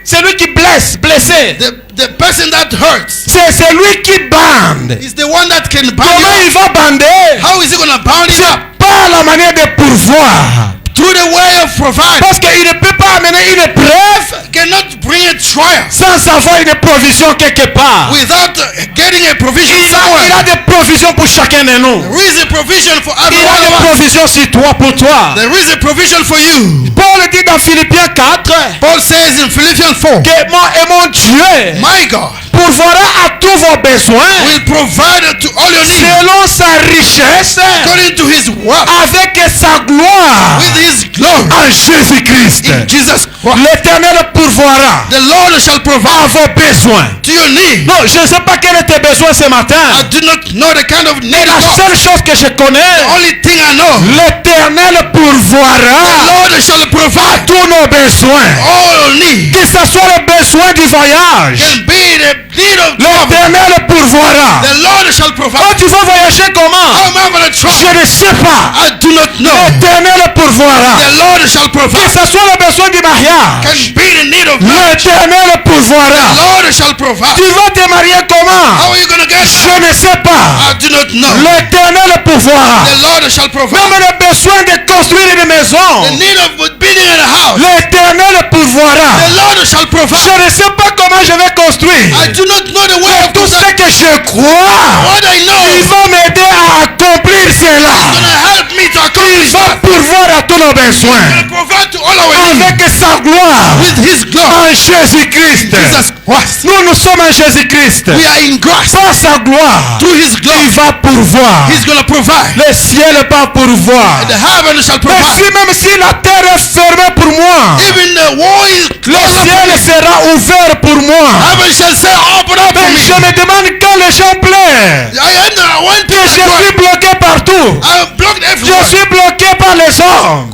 c'est lui qui blesse, blessé. The person that hurts. C'est lui qui bande. He's the one that can bind Comment you il va bander? up. How is he going to bound it up? Pas la manière de pourvoir. Through the way of providing. Parce qu'il ne peut pas amener une épreuve Cannot bring a trial sans avoir une provision quelque part. without getting a provision Il a somewhere. des provisions pour chacun de nous. There is a provision for Il every a one des of us. provisions sur toi, pour toi. There is a provision for you. Paul dit dans Philippiens 4 Paul says in Philippians 4, que mon Dieu my God pourvoira à tous vos besoins will provide to all your needs selon sa richesse according to his wealth avec sa gloire with his glory en Jésus-Christ. in Jesus Christ. L'Éternel pourvoira The Lord shall à provide vos besoins. to your need. Non, je ne sais pas quel est tes besoins ce matin. I do not know the kind of need La you got. seule chose que je connais, The only thing I know, l'Éternel the pourvoira Lord shall à provide tous nos besoins. all your needs. Que ce soit le besoin du voyage, Can be the need of travel. l'Éternel pourvoira. The Lord shall Quand provide. tu vas voyager comment? How am I going to Je travel? ne sais pas. I do not know. L'Éternel pourvoira. The Lord shall Que provide. ce soit le besoin du mariage, Can be the need of marriage. l'Éternel The pourvoira. Lord shall provide. Tu vas te marier comment? How are you going to get Je that? ne sais pas. I do not know. L'Éternel pourvoira. The Lord shall Même provide. le besoin de construire une The maison, need of building a house. l'Éternel pourvoira. The Lord shall Je provide. ne sais pas comment je vais construire. I do not know the way of Tout doing ce that. que je crois, What I know il is va m'aider à accomplir cela. going to help me to Il accomplish va that. pourvoir à tous nos besoins And provide to all our needs avec sa gloire with His glory. en Jésus-Christ. Jesus Christ. Nous sommes en Jésus-Christ. We are in Christ. Par sa gloire, Through His il glory, va pourvoir. He's going to provide. Le ciel va pourvoir. The heaven shall Mais provide. même si la terre est fermée pour moi, Even the wall is le closed up for ciel me. sera ouvert pour moi. Heaven shall say, open up for Mais me. je me demande quand les gens pleurent. I went to Que je suis bloqué partout. I'm blocked Je everywhere. suis bloqué par les hommes.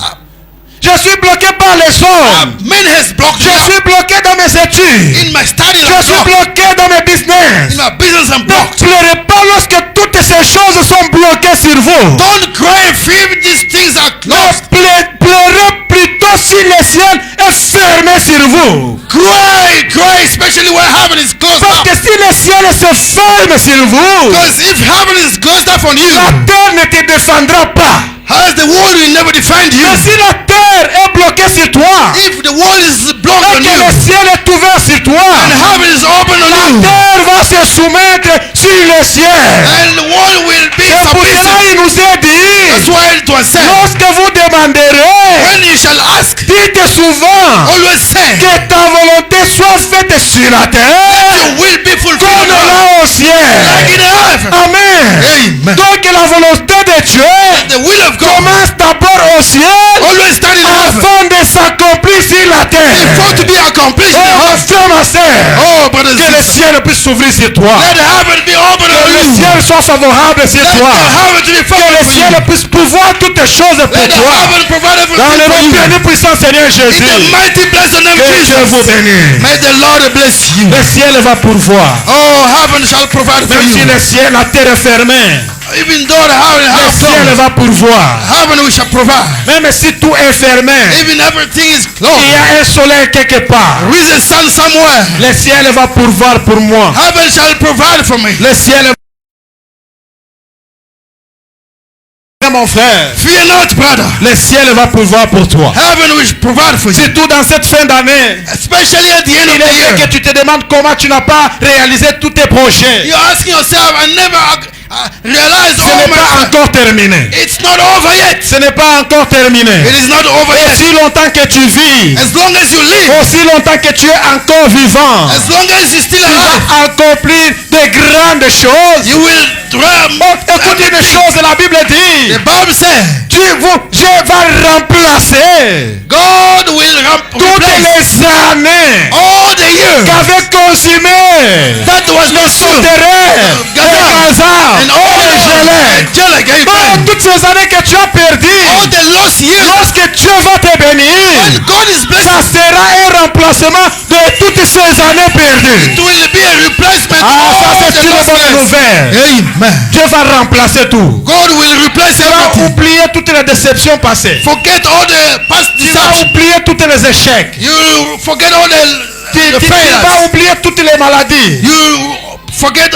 Je suis bloqué par les hommes. Men has blocked Je me suis bloqué dans mes études. in my study. Je I'm suis blocked. bloqué dans mes business. In my business, I'm Ne blocked. pleurez pas lorsque toutes ces choses sont bloquées sur vous. Don't cry if these things are closed. Pleurez plutôt si le ciel est fermé sur vous. Cry, especially when heaven is closed Parce up. que si le ciel se ferme sur vous, Because if heaven is closed up on you, la terre ne te défendra pas. as the world will never defend you. Mais si la terre est bloquée sur toi, If the world is blocked et on que you, le ciel est ouvert sur and toi, heaven is open on la you, terre va se soumettre sur le ciel. and the world will be Et pour cela, submissive. il nous est That's dit, why it was said, lorsque vous demanderez, when you shall ask, dites souvent always say, que ta volonté soit faite sur la terre your will be fulfilled comme on earth, là au ciel. like in heaven. Amen. Amen. Donc la volonté de Dieu The will of God commence d'abord d'abord au ciel Always start in heaven. afin de s'accomplir sur la terre. Before to be accomplished in Oh, ma heaven. soeur, ma sœur, Oh, brothers que and le sisters. ciel puisse s'ouvrir sur toi. Let heaven be open Que on le you. ciel soit favorable sur Let toi. the heaven to be Que favorable le for ciel you. puisse pouvoir toutes choses pour Let the toi. heaven provide Dans le everything for nom you. béni puissant Seigneur In the Jésus. mighty blessed name of Que Dieu vous Jesus. bénisse. May the Lord bless you. Le ciel va pourvoir. Oh, heaven shall provide for Même si you. le ciel, la terre est fermée, Even though the heaven le has ciel closed, va pourvoir. heaven we shall provide. Même si tout est fermé, Even everything is il y closed. a un soleil quelque part. There is a sun somewhere. Le ciel va pourvoir pour moi. Heaven shall provide for me. Le ciel mon frère. Fear not, brother. Le ciel va pourvoir pour toi. Heaven will provide for you. Surtout dans cette fin d'année. Especially at the end Il of the est vrai year. que tu te demandes comment tu n'as pas réalisé tous tes projets. You're asking yourself, I never realized Ce all n'est my pas plans. encore terminé. It's not over yet. Ce n'est pas encore terminé. It is not over yet. Aussi longtemps que tu vis, As long as you live, aussi longtemps que tu es encore vivant, as long as you still tu alive, vas accomplir de grandes choses. you will Écoute une chose, la Bible dit, The Bible says, Dieu va remplacer God will toutes replace les années all the years qu'avait consumé that was les consumed terrains, les gazards, and all les gelées. the Toutes ces années que tu as perdues, all the lost years. lorsque Dieu va te bénir, When God is blessed, ça sera un remplacement de toutes ces années perdues. it will be a replacement Ah, of ça all c'est the une lost bonne years. nouvelle. Amen. Dieu va remplacer tout. God will replace Tu vas everything. oublier toutes les déceptions passées. Forget all the past Tu vas deception. oublier tous les échecs. You forget all Tu the vas failures. oublier toutes les maladies. You forget.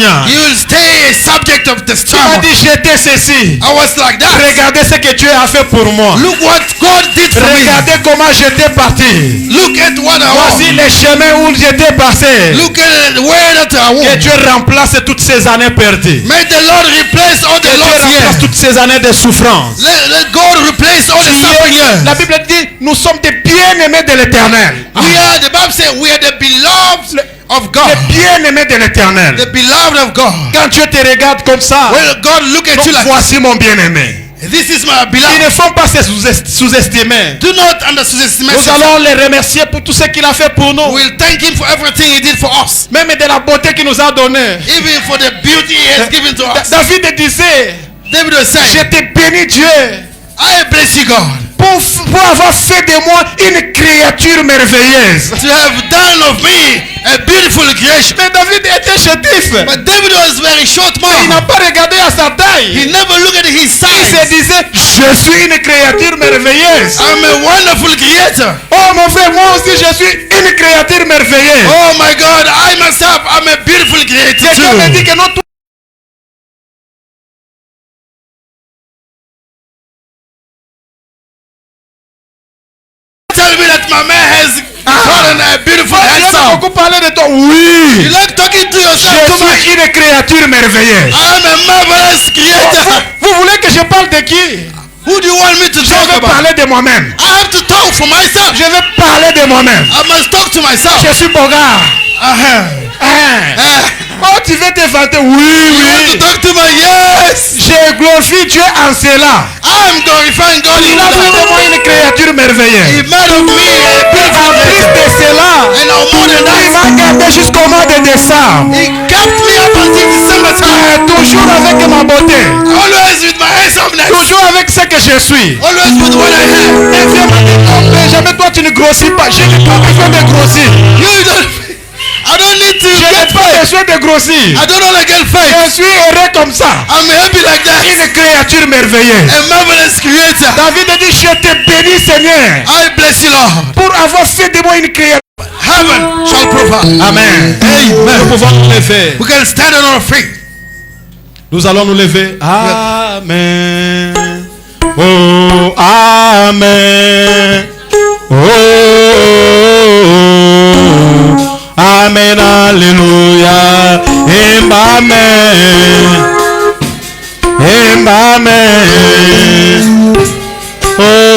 You will stay a subject of the Tu m'as storm. dit j'étais ceci. I was like that. Regardez ce que Dieu a fait pour moi. Look what God did for me. Regardez comment j'étais parti. Look at what I Voici was. les chemins où j'étais passé. Look at where that I Que was. Dieu remplace toutes ces années perdues. May the Lord replace all Que the Dieu lost remplace years. toutes ces années de souffrance. Let God replace all the suffering years. La Bible dit, nous sommes des bien-aimés de l'éternel. The Bible says we are the beloved of God. Les bien-aimés de l'éternel. The beloved of God. Quand Dieu te regarde comme ça, When God look at donc you like, voici mon bien-aimé. this is my Il beloved. ne faut pas se sous-estimer. Do not underestimate Nous yourself. allons les remercier pour tout ce qu'il a fait pour nous. We'll thank him for everything he did for us. Même de la beauté qu'il nous a donnée. Even for the beauty he has given to us. David disait, David was je saying, te bénis Dieu I bless you, God, pour avoir fait de moi une créature merveilleuse. to have done of me a beautiful creation. Mais David était chétif. But David was very short Il n'a man. pas regardé à sa He taille. never looked at his Il se size. disait, je suis une créature merveilleuse. I'm a wonderful creator. Oh mon frère, moi aussi je suis une créature merveilleuse. Oh my God, I myself, I'm a beautiful creator Quelqu'un me dit too. que non, Tell me that my man has gotten a beautiful tu as handsome. beaucoup parlé de toi. Oui. You like talking to Je yourself too much. suis une créature merveilleuse. I'm a marvelous creator. Vous voulez que je parle de qui? Who do you want me to Je talk vais about? parler de moi-même. I have to talk for myself. Je vais parler de moi-même. I must talk to myself. Je suis Bogart. Uh-huh. Hein? Oh, tu veux te vanter? Oui, You want to oui. talk to my yes? Je glorifie Dieu en cela. I'm glorifying God in Il a fait de that. moi une créature He merveilleuse. made of me a beautiful En plus creator. de cela, And now more than il that, m'a gardé jusqu'au mois de décembre. he kept me up until December time. Toujours avec ma beauté. Always with my handsomeness. Toujours avec ce que je suis. Always with what I have. Et Dieu m'a dit, non, mais jamais toi tu ne grossis pas. Je n'ai pas besoin de grossir. You don't. I don't need to Je n'ai get pas fat. besoin de grossir. I don't want to get Je fat. suis heureux comme ça. I'm happy like that. Une créature merveilleuse. A marvelous creator. David a dit, je te bénis Seigneur I bless you, Lord. pour avoir fait de moi une créature. Heaven shall provide. Amen. Nous Amen. pouvons nous lever. We can stand on our feet. Nous allons nous lever. Amen. Oh, Amen. Oh, Amen. Alléluia. Amen. Amen. Oh,